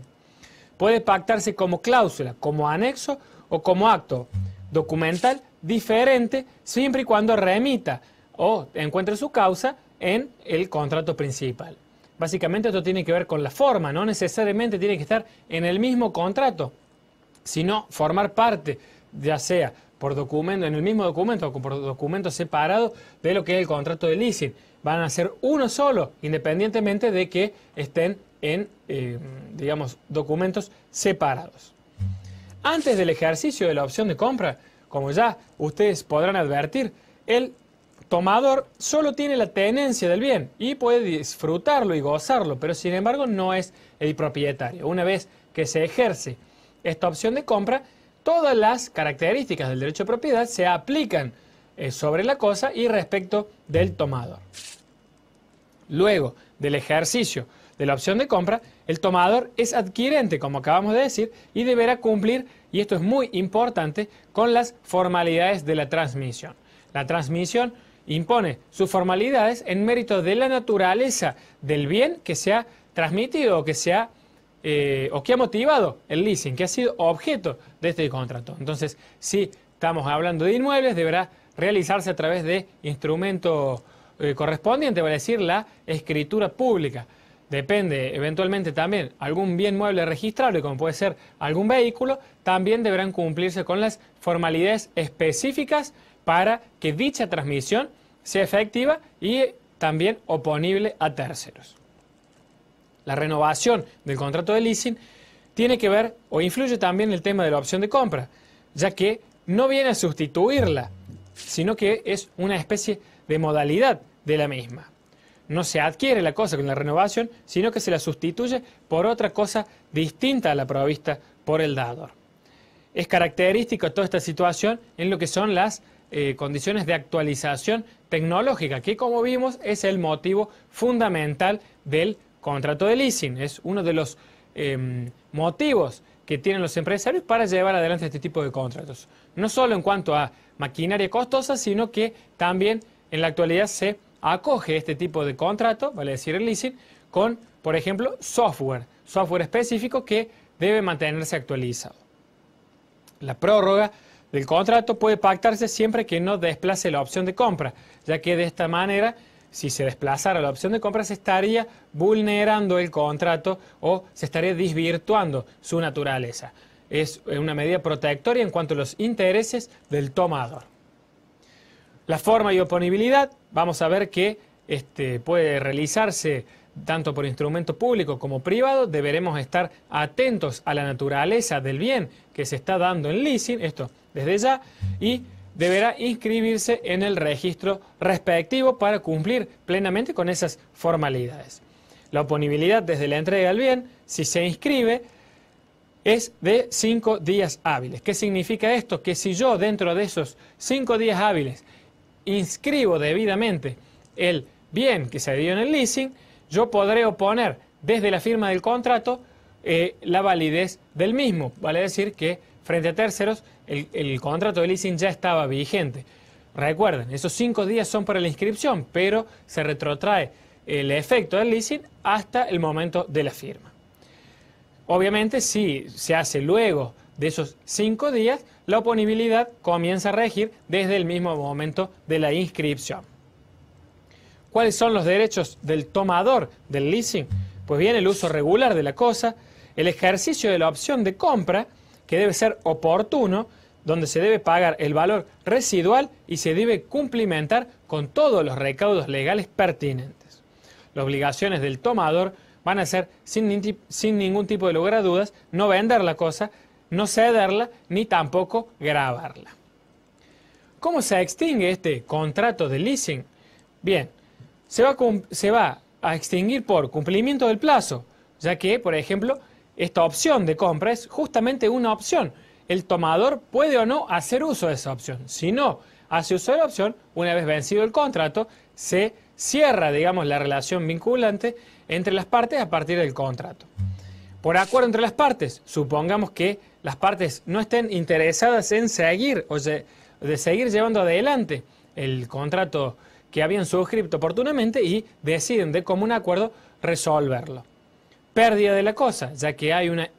Puede pactarse como cláusula, como anexo o como acto documental diferente, siempre y cuando remita o encuentre su causa en el contrato principal. Básicamente esto tiene que ver con la forma, no necesariamente tiene que estar en el mismo contrato, sino formar parte, ya sea por documento, en el mismo documento o por documento separado de lo que es el contrato de leasing. Van a ser uno solo, independientemente de que estén en, digamos, documentos separados. Antes del ejercicio de la opción de compra, como ya ustedes podrán advertir, el tomador solo tiene la tenencia del bien y puede disfrutarlo y gozarlo, pero sin embargo no es el propietario. Una vez que se ejerce esta opción de compra, todas las características del derecho de propiedad se aplican sobre la cosa y respecto del tomador. Luego del ejercicio de la opción de compra, el tomador es adquirente, como acabamos de decir, y deberá cumplir, y esto es muy importante, con las formalidades de la transmisión. La transmisión impone sus formalidades en mérito de la naturaleza del bien que se ha transmitido o que ha motivado el leasing, que ha sido objeto de este contrato. Entonces, si estamos hablando de inmuebles, deberá realizarse a través de instrumento correspondiente, vale decir, la escritura pública. Depende eventualmente también algún bien mueble registrable, como puede ser algún vehículo, también deberán cumplirse con las formalidades específicas para que dicha transmisión sea efectiva y también oponible a terceros. La renovación del contrato de leasing tiene que ver o influye también en el tema de la opción de compra, ya que no viene a sustituirla, sino que es una especie de modalidad de la misma. No se adquiere la cosa con la renovación, sino que se la sustituye por otra cosa distinta a la provista por el dador. Es característico toda esta situación en lo que son las condiciones de actualización tecnológica, que como vimos es el motivo fundamental del contrato de leasing. Es uno de los motivos que tienen los empresarios para llevar adelante este tipo de contratos. No solo en cuanto a maquinaria costosa, sino que también en la actualidad se acoge este tipo de contrato, vale decir el leasing, con, por ejemplo, software específico que debe mantenerse actualizado. La prórroga del contrato puede pactarse siempre que no desplace la opción de compra, ya que de esta manera, si se desplazara la opción de compra, se estaría vulnerando el contrato o se estaría desvirtuando su naturaleza. Es una medida protectoria en cuanto a los intereses del tomador. La forma y oponibilidad, vamos a ver que puede realizarse tanto por instrumento público como privado. Deberemos estar atentos a la naturaleza del bien que se está dando en leasing, esto desde ya, y deberá inscribirse en el registro respectivo para cumplir plenamente con esas formalidades. La oponibilidad desde la entrega del bien, si se inscribe, es de 5 días hábiles. ¿Qué significa esto? Que si yo dentro de esos 5 días hábiles inscribo debidamente el bien que se dio en el leasing, yo podré oponer desde la firma del contrato la validez del mismo. Vale decir que frente a terceros el contrato de leasing ya estaba vigente. Recuerden, esos 5 días son para la inscripción, pero se retrotrae el efecto del leasing hasta el momento de la firma. Obviamente, si se hace luego de esos 5 días, la oponibilidad comienza a regir desde el mismo momento de la inscripción. ¿Cuáles son los derechos del tomador del leasing? Pues bien, el uso regular de la cosa, el ejercicio de la opción de compra, que debe ser oportuno, donde se debe pagar el valor residual y se debe cumplimentar con todos los recaudos legales pertinentes. Las obligaciones del tomador van a ser, sin ningún tipo de lugar a dudas, no vender la cosa, no cederla, ni tampoco gravarla. ¿Cómo se extingue este contrato de leasing? Bien, se va a extinguir por cumplimiento del plazo, ya que, por ejemplo, esta opción de compra es justamente una opción. El tomador puede o no hacer uso de esa opción. Si no hace uso de la opción, una vez vencido el contrato, se cierra, digamos, la relación vinculante entre las partes a partir del contrato. Por acuerdo entre las partes, supongamos que las partes no estén interesadas en seguir o de seguir llevando adelante el contrato que habían suscrito oportunamente y deciden de común acuerdo resolverlo. Pérdida de la cosa, ya que hay una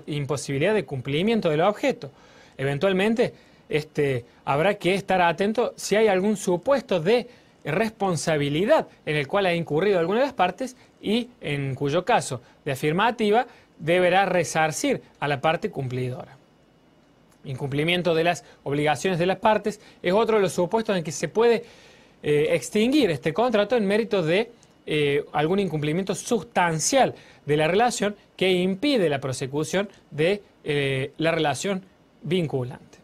imposibilidad de cumplimiento del objeto. Eventualmente habrá que estar atento si hay algún supuesto de responsabilidad en el cual ha incurrido alguna de las partes y en cuyo caso de afirmativa deberá resarcir a la parte cumplidora. Incumplimiento de las obligaciones de las partes es otro de los supuestos en que se puede extinguir este contrato en mérito de algún incumplimiento sustancial de la relación que impide la prosecución de la relación vinculante.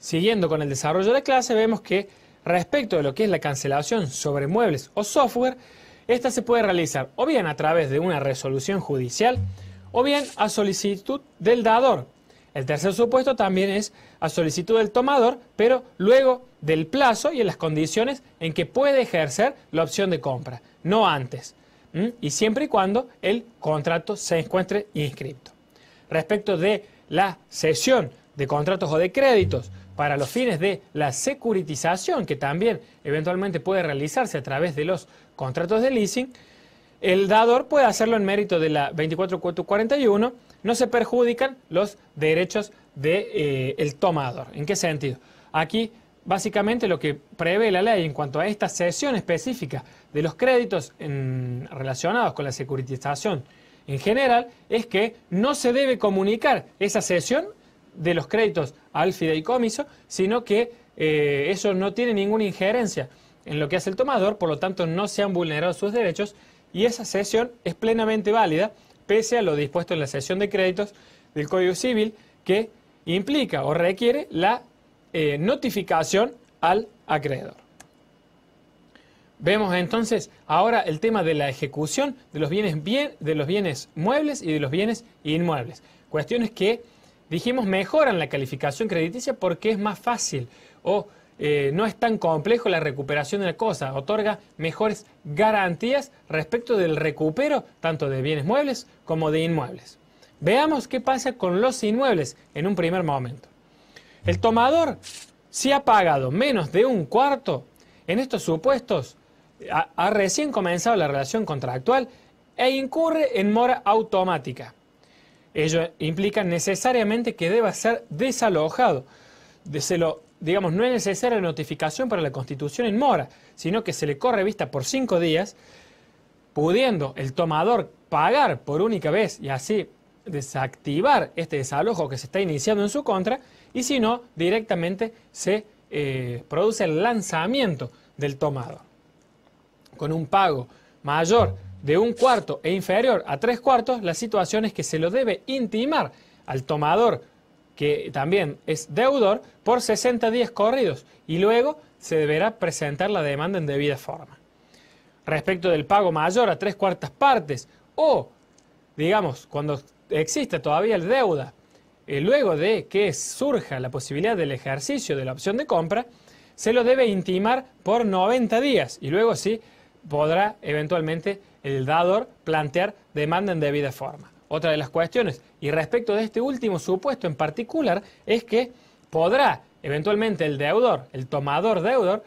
Siguiendo con el desarrollo de la clase, vemos que respecto de lo que es la cancelación sobre muebles o software, esta se puede realizar o bien a través de una resolución judicial o bien a solicitud del dador. El tercer supuesto también es a solicitud del tomador, pero luego del plazo y en las condiciones en que puede ejercer la opción de compra, no antes, y siempre y cuando el contrato se encuentre inscripto. Respecto de la cesión de contratos o de créditos para los fines de la securitización, que también eventualmente puede realizarse a través de los contratos de leasing, el dador puede hacerlo en mérito de la 24.441, no se perjudican los derechos del tomador. ¿En qué sentido? Aquí, básicamente, lo que prevé la ley en cuanto a esta cesión específica de los créditos relacionados con la securitización en general, es que no se debe comunicar esa cesión de los créditos al fideicomiso, sino que eso no tiene ninguna injerencia en lo que hace el tomador, por lo tanto no se han vulnerado sus derechos y esa cesión es plenamente válida pese a lo dispuesto en la cesión de créditos del Código Civil que implica o requiere la notificación al acreedor. Vemos entonces ahora el tema de la ejecución de los bienes muebles y de los bienes inmuebles. Cuestiones que dijimos mejoran la calificación crediticia porque es más fácil o no es tan complejo la recuperación de la cosa, otorga mejores garantías respecto del recupero tanto de bienes muebles como de inmuebles. Veamos qué pasa con los inmuebles en un primer momento. El tomador, si ha pagado menos de un cuarto, en estos supuestos ha recién comenzado la relación contractual e incurre en mora automática. Ello implica necesariamente que deba ser desalojado. Digamos, no es necesaria notificación para la constitución en mora, sino que se le corre vista por 5 días, pudiendo el tomador pagar por única vez y así desactivar este desalojo que se está iniciando en su contra, y si no, directamente se produce el lanzamiento del tomador. Con un pago mayor de un cuarto e inferior a 3/4, la situación es que se lo debe intimar al tomador, que también es deudor, por 60 días corridos y luego se deberá presentar la demanda en debida forma. Respecto del pago mayor a 3/4 partes o, digamos, cuando existe todavía la deuda, luego de que surja la posibilidad del ejercicio de la opción de compra, se lo debe intimar por 90 días y luego sí podrá eventualmente el dador plantear demanda en debida forma. Otra de las cuestiones, y respecto de este último supuesto en particular, es que podrá eventualmente el deudor, el tomador deudor,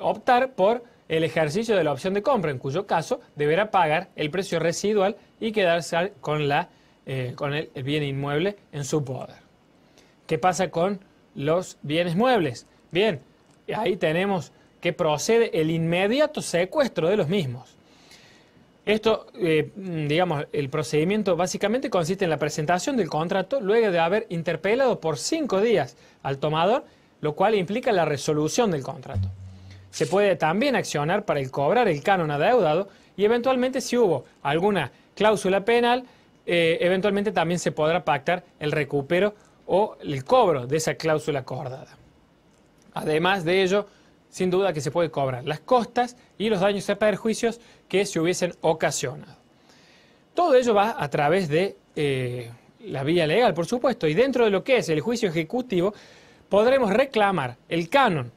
optar por el ejercicio de la opción de compra, en cuyo caso deberá pagar el precio residual y quedarse con el bien inmueble en su poder. ¿Qué pasa con los bienes muebles? Bien, ahí tenemos que procede el inmediato secuestro de los mismos. Esto, digamos, el procedimiento básicamente consiste en la presentación del contrato luego de haber interpelado por 5 días al tomador, lo cual implica la resolución del contrato. Se puede también accionar para cobrar el canon adeudado y eventualmente si hubo alguna cláusula penal, eventualmente también se podrá pactar el recupero o el cobro de esa cláusula acordada. Además de ello, sin duda que se puede cobrar las costas y los daños y perjuicios que se hubiesen ocasionado. Todo ello va a través de la vía legal, por supuesto, y dentro de lo que es el juicio ejecutivo podremos reclamar el canon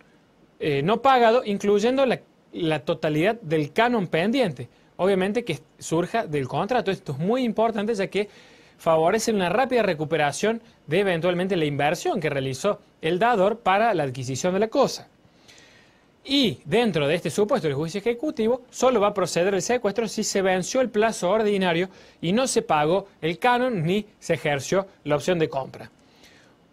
no pagado, incluyendo la totalidad del canon pendiente, obviamente que surja del contrato. Esto es muy importante, ya que favorece una rápida recuperación de eventualmente la inversión que realizó el dador para la adquisición de la cosa. Y dentro de este supuesto del juicio ejecutivo, solo va a proceder el secuestro si se venció el plazo ordinario y no se pagó el canon ni se ejerció la opción de compra.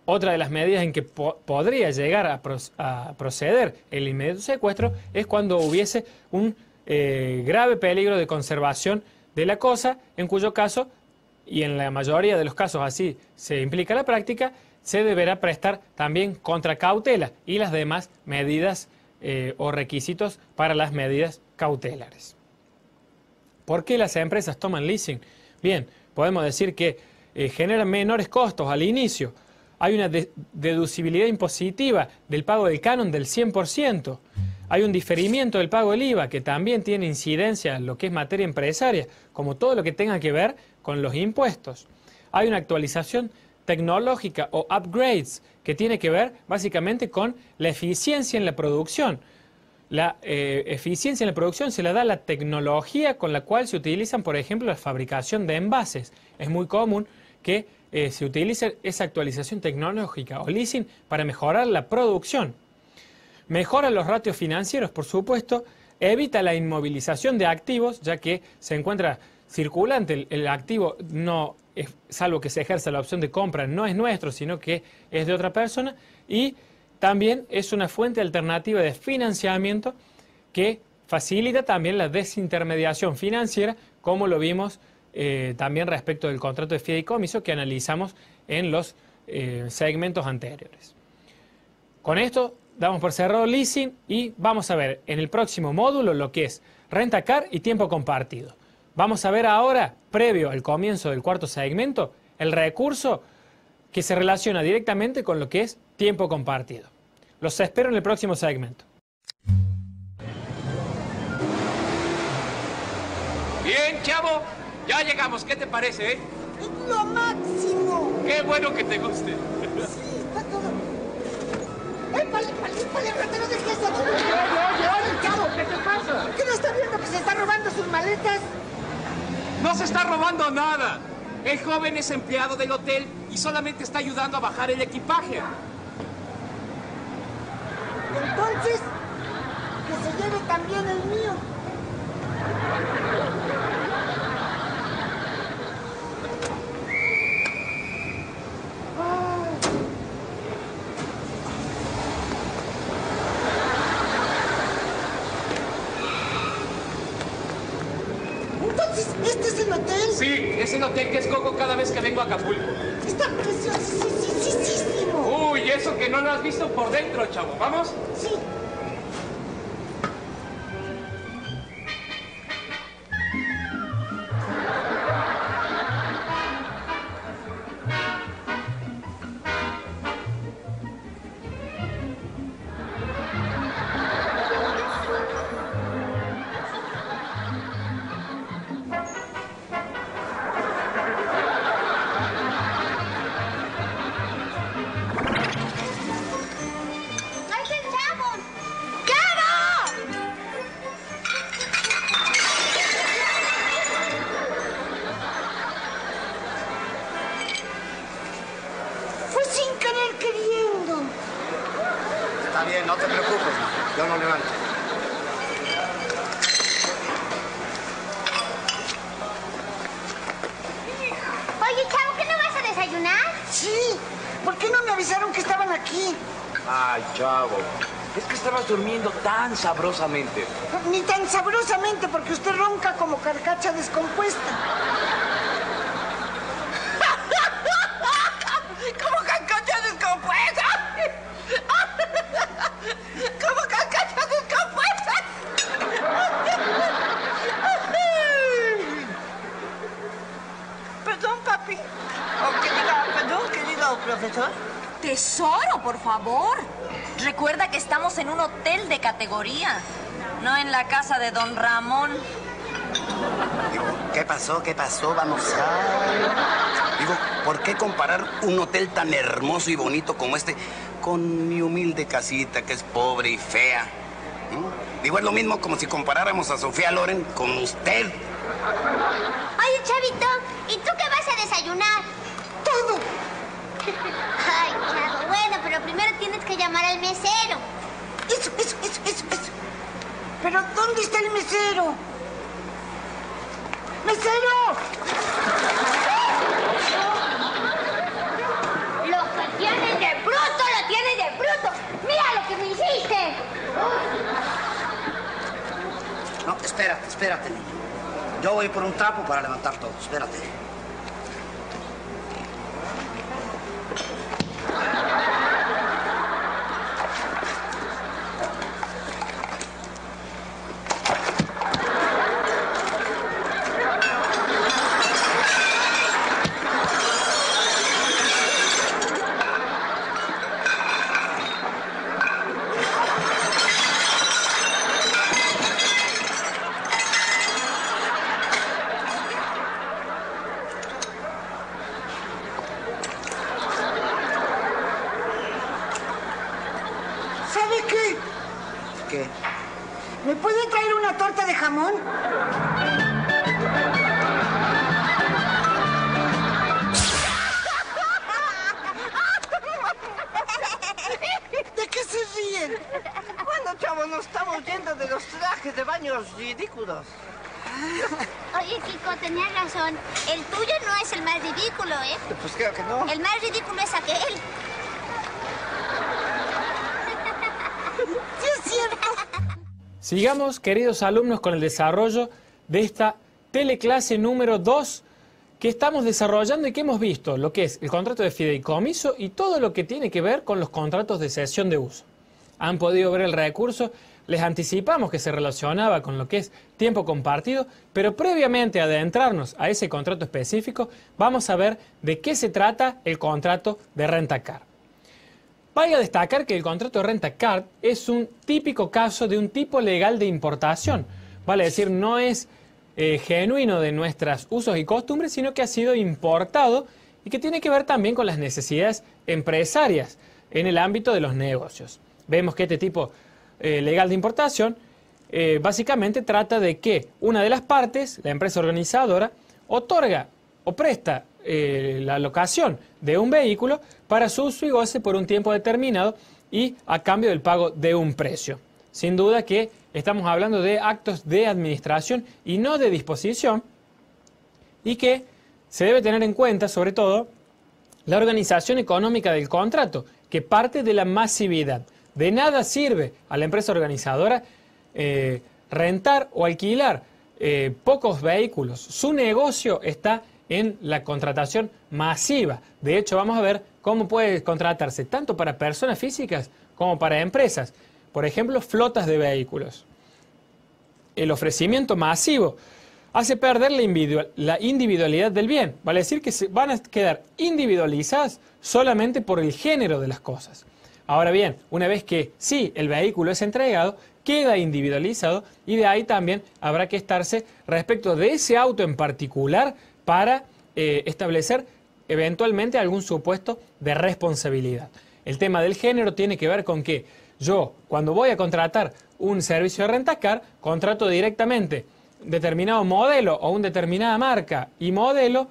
Otra de las medidas en que podría llegar a proceder el inmediato secuestro es cuando hubiese un grave peligro de conservación de la cosa, en cuyo caso, y en la mayoría de los casos así se implica la práctica, se deberá prestar también contracautela y las demás medidas o requisitos para las medidas cautelares. ¿Por qué las empresas toman leasing? Bien, podemos decir que generan menores costos al inicio. Hay una deducibilidad impositiva del pago del canon del 100%. Hay un diferimiento del pago del IVA que también tiene incidencia en lo que es materia empresaria, como todo lo que tenga que ver con los impuestos. Hay una actualización tecnológica o upgrades que tiene que ver básicamente con la eficiencia en la producción. La eficiencia en la producción se la da la tecnología con la cual se utilizan, por ejemplo, la fabricación de envases. Es muy común que se utilice esa actualización tecnológica o leasing para mejorar la producción. Mejora los ratios financieros, por supuesto, evita la inmovilización de activos, ya que se encuentra circulante el activo, no es, salvo que se ejerza la opción de compra, no es nuestro, sino que es de otra persona, y también es una fuente alternativa de financiamiento que facilita también la desintermediación financiera, como lo vimos también respecto del contrato de fideicomiso que analizamos en los segmentos anteriores. Con esto damos por cerrado leasing y vamos a ver en el próximo módulo lo que es renta car y tiempo compartido. Vamos a ver ahora, previo al comienzo del cuarto segmento, el recurso que se relaciona directamente con lo que es tiempo compartido. Los espero en el próximo segmento. Bien, chavo, ya llegamos. ¿Qué te parece, ¡Es lo máximo! Qué bueno que te guste. Sí, está todo. ¡Épale, ratero de queso! Oye, chavo, ¿qué te pasa? ¿Qué no está viendo que se está robando sus maletas? No se está robando nada. El joven es empleado del hotel y solamente está ayudando a bajar el equipaje. Entonces, que se lleve también el mío. Entonces, ¿este es el hotel? Sí, es el hotel que escojo cada vez que vengo a Acapulco. Está preciosísimo. Uy, eso que no lo has visto por dentro, chavo. ¿Vamos? Sí. No te preocupes, yo lo levanto. Oye, chavo, ¿qué no vas a desayunar? Sí, ¿por qué no me avisaron que estaban aquí? Ay, chavo, es que estabas durmiendo tan sabrosamente. Ni tan sabrosamente, porque usted ronca como carcacha descompuesta. ¿Cómo carcacha descompuesta? ¿Cómo carcacha descompuesta? Perdón, papi. Oh, que diga, perdón, querido tesoro, profesor? Tesoro, por favor. Recuerda que estamos en un hotel de categoría, no en la casa de don Ramón. Digo, ¿qué pasó? ¿Qué pasó? Vamos a... Digo, ¿por qué comparar un hotel tan hermoso y bonito como este con mi humilde casita que es pobre y fea? Digo, es lo mismo como si comparáramos a Sofía Loren con usted. Oye, Chavito, ¿y tú qué vas a desayunar? Todo. Ay, Chavo, bueno, pero primero tienes que llamar al mesero. Eso. Pero ¿dónde está el mesero? ¡Mesero! Lo que tienes de bruto, lo tienes de bruto. Mira lo que me hiciste. No, espérate, niño. Yo voy por un trapo para levantar todo. Espérate. ¿Sabe qué? ¿Qué? ¿Me puede traer una torta de jamón? ¿De qué se ríen? Bueno, chavo, nos estamos yendo de los trajes de baños ridículos. Oye, Kiko, tenías razón. El tuyo no es el más ridículo, ¿eh? Pues creo que no. El más ridículo es aquel. Sí, es cierto. Sigamos, queridos alumnos, con el desarrollo de esta teleclase número 2 que estamos desarrollando y que hemos visto lo que es el contrato de fideicomiso y todo lo que tiene que ver con los contratos de cesión de uso. Han podido ver el recurso, les anticipamos que se relacionaba con lo que es tiempo compartido, pero previamente a adentrarnos a ese contrato específico, vamos a ver de qué se trata el contrato de renta-car. Vaya a destacar que el contrato de renta-car es un típico caso de un tipo legal de importación. Vale decir, no es genuino de nuestros usos y costumbres, sino que ha sido importado y que tiene que ver también con las necesidades empresarias en el ámbito de los negocios. Vemos que este tipo legal de importación básicamente trata de que una de las partes, la empresa organizadora, otorga o presta la locación de un vehículo para su uso y goce por un tiempo determinado y a cambio del pago de un precio. Sin duda que estamos hablando de actos de administración y no de disposición, y que se debe tener en cuenta sobre todo la organización económica del contrato, que parte de la masividad. De nada sirve a la empresa organizadora rentar o alquilar pocos vehículos. Su negocio está en la contratación masiva. De hecho, vamos a ver cómo puede contratarse tanto para personas físicas como para empresas. Por ejemplo, flotas de vehículos. El ofrecimiento masivo hace perder la individualidad del bien. Vale decir que se van a quedar individualizadas solamente por el género de las cosas. Ahora bien, una vez que sí, el vehículo es entregado, queda individualizado y de ahí también habrá que estarse respecto de ese auto en particular para establecer eventualmente algún supuesto de responsabilidad. El tema del género tiene que ver con que yo, cuando voy a contratar un servicio de rentacar, contrato directamente determinado modelo o una determinada marca y modelo,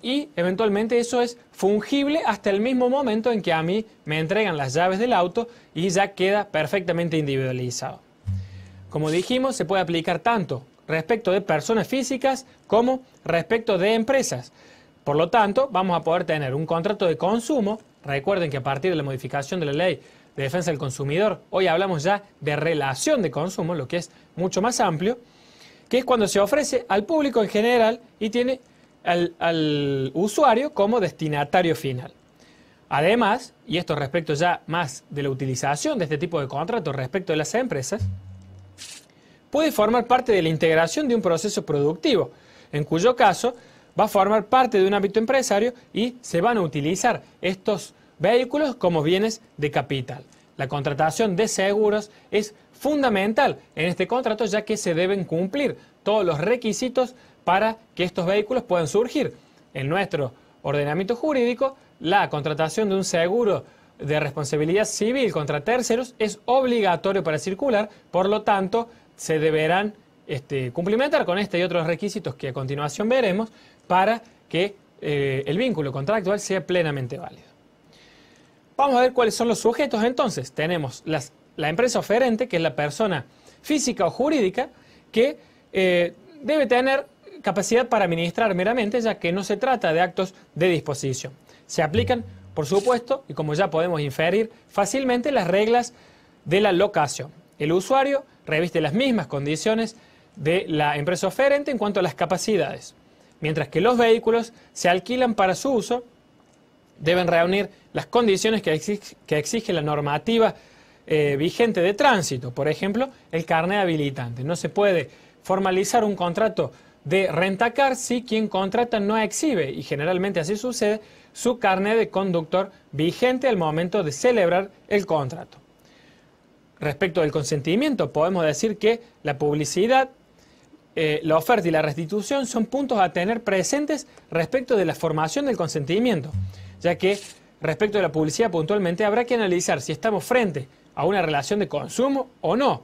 y eventualmente eso es fungible hasta el mismo momento en que a mí me entregan las llaves del auto y ya queda perfectamente individualizado. Como dijimos, se puede aplicar tanto respecto de personas físicas como respecto de empresas. Por lo tanto, vamos a poder tener un contrato de consumo. Recuerden que a partir de la modificación de la Ley de Defensa del Consumidor, hoy hablamos ya de relación de consumo, lo que es mucho más amplio, que es cuando se ofrece al público en general y tiene al usuario como destinatario final. Además, y esto respecto ya más de la utilización de este tipo de contratos respecto de las empresas, puede formar parte de la integración de un proceso productivo, en cuyo caso va a formar parte de un ámbito empresario y se van a utilizar estos vehículos como bienes de capital. La contratación de seguros es fundamental en este contrato, ya que se deben cumplir todos los requisitos para que estos vehículos puedan surgir. En nuestro ordenamiento jurídico, la contratación de un seguro de responsabilidad civil contra terceros es obligatorio para circular, por lo tanto, se deberán cumplimentar con este y otros requisitos que a continuación veremos para que el vínculo contractual sea plenamente válido. Vamos a ver cuáles son los sujetos entonces. Tenemos la empresa oferente, que es la persona física o jurídica, que debe tener capacidad para administrar meramente, ya que no se trata de actos de disposición. Se aplican, por supuesto, y como ya podemos inferir fácilmente, las reglas de la locación. El usuario reviste las mismas condiciones de la empresa oferente en cuanto a las capacidades, mientras que los vehículos se alquilan para su uso, deben reunir las condiciones que exige la normativa vigente de tránsito. Por ejemplo, el carnet habilitante. No se puede formalizar un contrato de rentacar si quien contrata no exhibe, y generalmente así sucede, su carnet de conductor vigente al momento de celebrar el contrato. Respecto del consentimiento, podemos decir que la publicidad, la oferta y la restitución son puntos a tener presentes respecto de la formación del consentimiento, ya que respecto de la publicidad puntualmente habrá que analizar si estamos frente a una relación de consumo o no.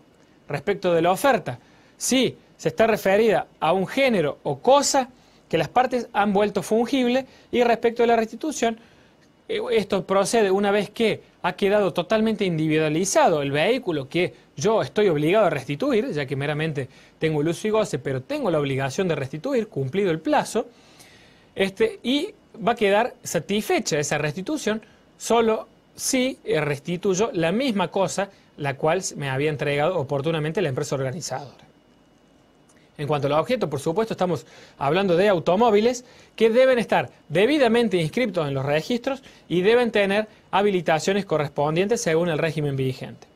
Respecto de la oferta, si se está referida a un género o cosa que las partes han vuelto fungible, y respecto de la restitución, esto procede una vez que ha quedado totalmente individualizado el vehículo que yo estoy obligado a restituir, ya que meramente tengo el uso y goce, pero tengo la obligación de restituir, cumplido el plazo, y va a quedar satisfecha esa restitución solo si restituyo la misma cosa la cual me había entregado oportunamente la empresa organizadora. En cuanto a los objetos, por supuesto, estamos hablando de automóviles que deben estar debidamente inscritos en los registros y deben tener habilitaciones correspondientes según el régimen vigente.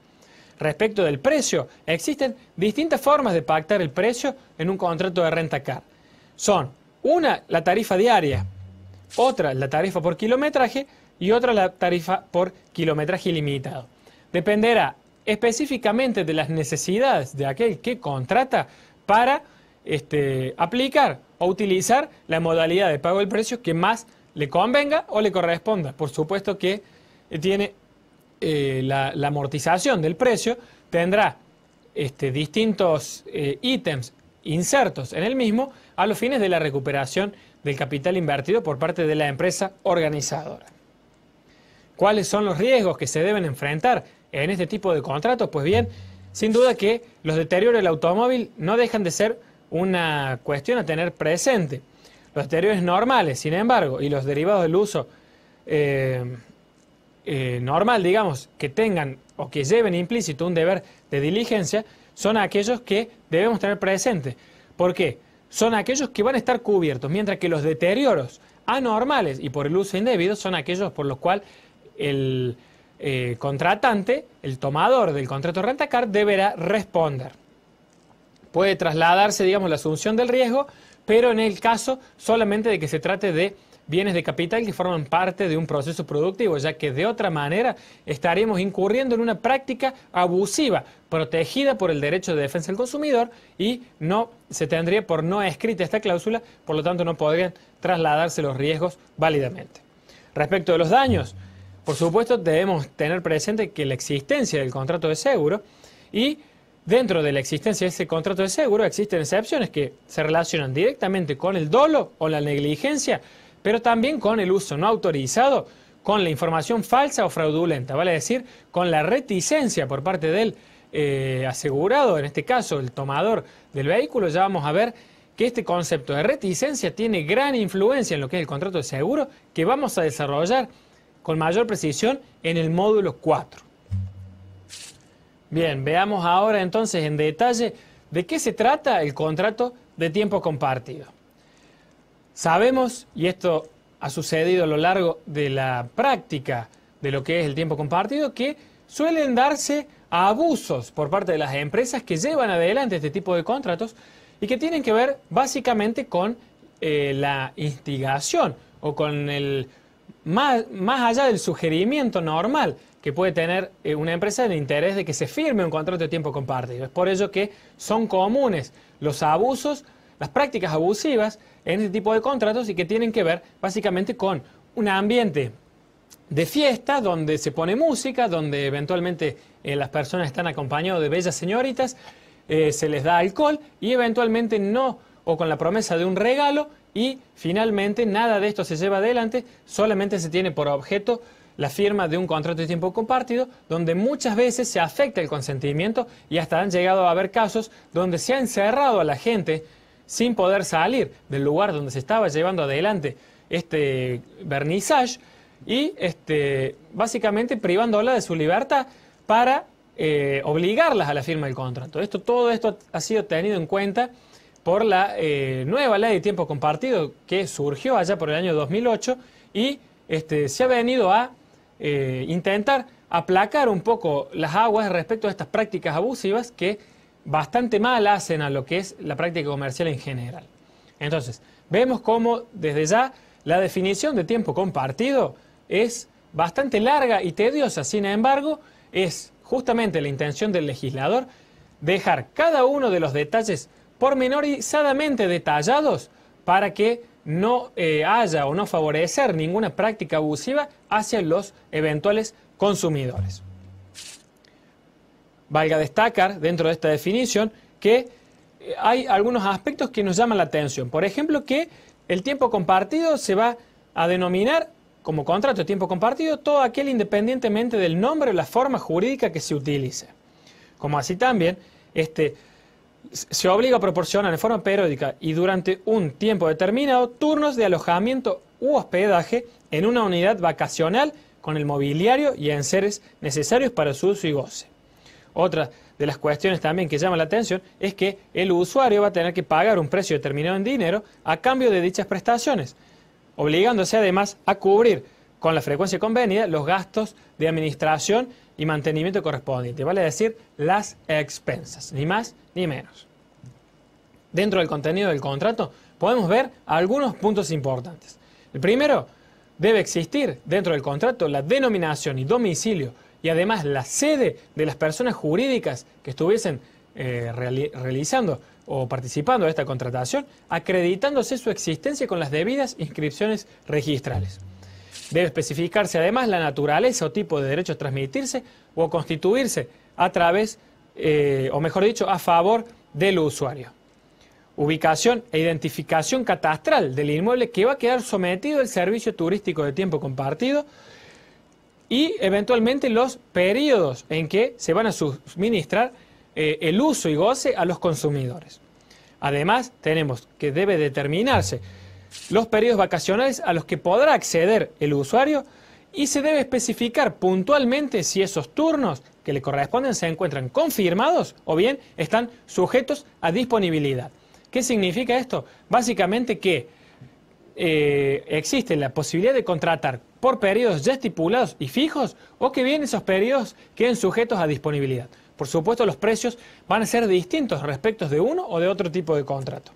Respecto del precio, existen distintas formas de pactar el precio en un contrato de rentacar. Son una, la tarifa diaria, otra, la tarifa por kilometraje, y otra, la tarifa por kilometraje ilimitado. Dependerá específicamente de las necesidades de aquel que contrata para aplicar o utilizar la modalidad de pago del precio que más le convenga o le corresponda. Por supuesto que tiene la amortización del precio, tendrá distintos ítems insertos en el mismo a los fines de la recuperación del capital invertido por parte de la empresa organizadora. ¿Cuáles son los riesgos que se deben enfrentar en este tipo de contratos? Pues bien, sin duda que los deterioros del automóvil no dejan de ser una cuestión a tener presente. Los deterioros normales, sin embargo, y los derivados del uso normal, digamos, que tengan o que lleven implícito un deber de diligencia, son aquellos que debemos tener presentes. ¿Por qué? Son aquellos que van a estar cubiertos, mientras que los deterioros anormales y por el uso indebido son aquellos por los cuales el contratante, el tomador del contrato de rentacar, deberá responder. Puede trasladarse, digamos, la asunción del riesgo, pero en el caso solamente de que se trate de bienes de capital que forman parte de un proceso productivo, ya que de otra manera estaríamos incurriendo en una práctica abusiva, protegida por el derecho de defensa del consumidor, y no se tendría por no escrita esta cláusula, por lo tanto no podrían trasladarse los riesgos válidamente. Respecto de los daños, por supuesto debemos tener presente que la existencia del contrato de seguro, y dentro de la existencia de ese contrato de seguro existen excepciones que se relacionan directamente con el dolo o la negligencia, pero también con el uso no autorizado, con la información falsa o fraudulenta, vale decir, con la reticencia por parte del asegurado, en este caso el tomador del vehículo. Ya vamos a ver que este concepto de reticencia tiene gran influencia en lo que es el contrato de seguro, que vamos a desarrollar con mayor precisión en el módulo 4. Bien, veamos ahora entonces en detalle de qué se trata el contrato de tiempo compartido. Sabemos, y esto ha sucedido a lo largo de la práctica de lo que es el tiempo compartido, que suelen darse abusos por parte de las empresas que llevan adelante este tipo de contratos y que tienen que ver básicamente con la instigación o con el más allá del sugerimiento normal que puede tener una empresa en el interés de que se firme un contrato de tiempo compartido. Es por ello que son comunes los abusos, las prácticas abusivas en este tipo de contratos y que tienen que ver básicamente con un ambiente de fiesta donde se pone música, donde eventualmente las personas están acompañadas de bellas señoritas, se les da alcohol y eventualmente no, o con la promesa de un regalo, y finalmente nada de esto se lleva adelante, solamente se tiene por objeto la firma de un contrato de tiempo compartido, donde muchas veces se afecta el consentimiento y hasta han llegado a haber casos donde se ha encerrado a la gente sin poder salir del lugar donde se estaba llevando adelante este vernissage y básicamente privándola de su libertad para obligarlas a la firma del contrato. Todo esto ha sido tenido en cuenta por la nueva ley de tiempo compartido que surgió allá por el año 2008 y se ha venido a intentar aplacar un poco las aguas respecto a estas prácticas abusivas que bastante mal hacen a lo que es la práctica comercial en general. Entonces, vemos cómo desde ya la definición de tiempo compartido es bastante larga y tediosa, sin embargo, es justamente la intención del legislador dejar cada uno de los detalles pormenorizadamente detallados para que no haya o no favorecer ninguna práctica abusiva hacia los eventuales consumidores. Valga destacar dentro de esta definición que hay algunos aspectos que nos llaman la atención. Por ejemplo, que el tiempo compartido se va a denominar como contrato de tiempo compartido todo aquel independientemente del nombre o la forma jurídica que se utilice. Como así también, se obliga a proporcionar en forma periódica y durante un tiempo determinado turnos de alojamiento u hospedaje en una unidad vacacional con el mobiliario y enseres necesarios para su uso y goce. Otra de las cuestiones también que llama la atención es que el usuario va a tener que pagar un precio determinado en dinero a cambio de dichas prestaciones, obligándose además a cubrir con la frecuencia convenida los gastos de administración y mantenimiento correspondiente, vale decir, las expensas, ni más ni menos. Dentro del contenido del contrato podemos ver algunos puntos importantes. El primero, debe existir dentro del contrato la denominación y domicilio y además la sede de las personas jurídicas que estuviesen realizando o participando de esta contratación, acreditándose su existencia con las debidas inscripciones registrales. Debe especificarse además la naturaleza o tipo de derecho a transmitirse o constituirse a través, o mejor dicho, a favor del usuario. Ubicación e identificación catastral del inmueble que va a quedar sometido al servicio turístico de tiempo compartido y eventualmente los periodos en que se van a suministrar el uso y goce a los consumidores. Además, tenemos que debe determinarse los periodos vacacionales a los que podrá acceder el usuario y se debe especificar puntualmente si esos turnos que le corresponden se encuentran confirmados o bien están sujetos a disponibilidad. ¿Qué significa esto? Básicamente que existe la posibilidad de contratar por periodos ya estipulados y fijos o que bien esos periodos queden sujetos a disponibilidad. Por supuesto, los precios van a ser distintos respecto de uno o de otro tipo de contrato.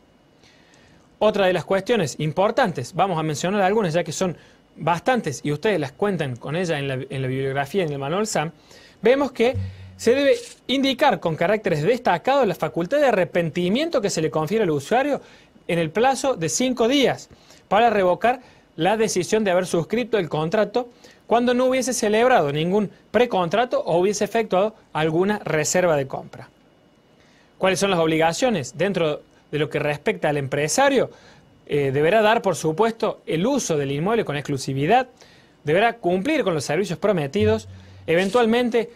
Otra de las cuestiones importantes, vamos a mencionar algunas ya que son bastantes y ustedes las cuentan con ella en la bibliografía, en el manual SAM, vemos que se debe indicar con caracteres destacados la facultad de arrepentimiento que se le confiere al usuario en el plazo de 5 días para revocar la decisión de haber suscrito el contrato cuando no hubiese celebrado ningún precontrato o hubiese efectuado alguna reserva de compra. ¿Cuáles son las obligaciones? Dentro de lo que respecta al empresario, deberá dar, por supuesto, el uso del inmueble con exclusividad, deberá cumplir con los servicios prometidos, eventualmente,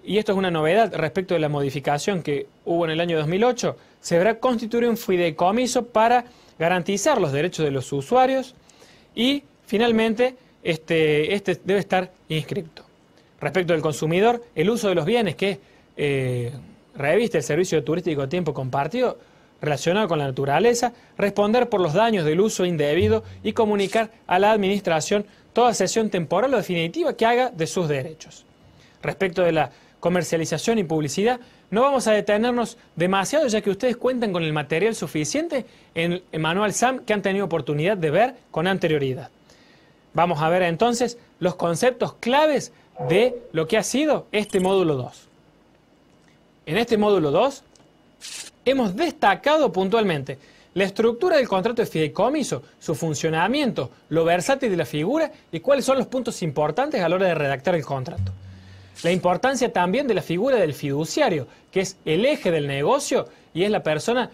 y esto es una novedad respecto de la modificación que hubo en el año 2008, se deberá constituir un fideicomiso para garantizar los derechos de los usuarios y, finalmente, este debe estar inscripto. Respecto del consumidor, el uso de los bienes que reviste el servicio turístico de tiempo compartido relacionado con la naturaleza, responder por los daños del uso indebido y comunicar a la administración toda cesión temporal o definitiva que haga de sus derechos. Respecto de la comercialización y publicidad, no vamos a detenernos demasiado, ya que ustedes cuentan con el material suficiente en el manual SAM que han tenido oportunidad de ver con anterioridad. Vamos a ver entonces los conceptos claves de lo que ha sido este módulo 2. En este módulo 2 hemos destacado puntualmente la estructura del contrato de fideicomiso, su funcionamiento, lo versátil de la figura y cuáles son los puntos importantes a la hora de redactar el contrato. La importancia también de la figura del fiduciario, que es el eje del negocio y es la persona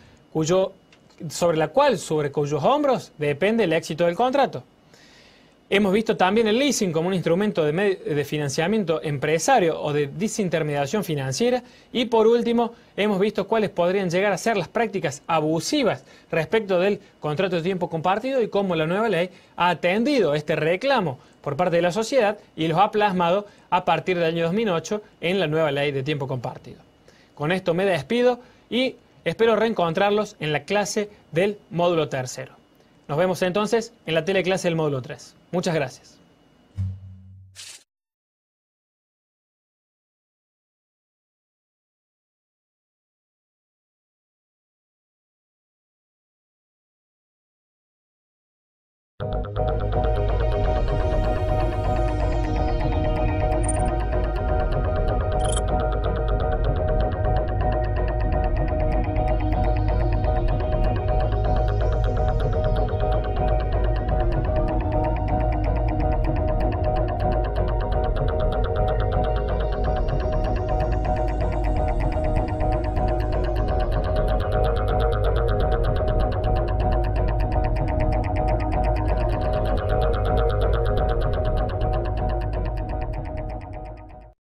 sobre cuyos hombros depende el éxito del contrato. Hemos visto también el leasing como un instrumento de financiamiento empresario o de desintermediación financiera. Y por último, hemos visto cuáles podrían llegar a ser las prácticas abusivas respecto del contrato de tiempo compartido y cómo la nueva ley ha atendido este reclamo por parte de la sociedad y los ha plasmado a partir del año 2008 en la nueva ley de tiempo compartido. Con esto me despido y espero reencontrarlos en la clase del módulo tercero. Nos vemos entonces en la teleclase del módulo 3. Muchas gracias.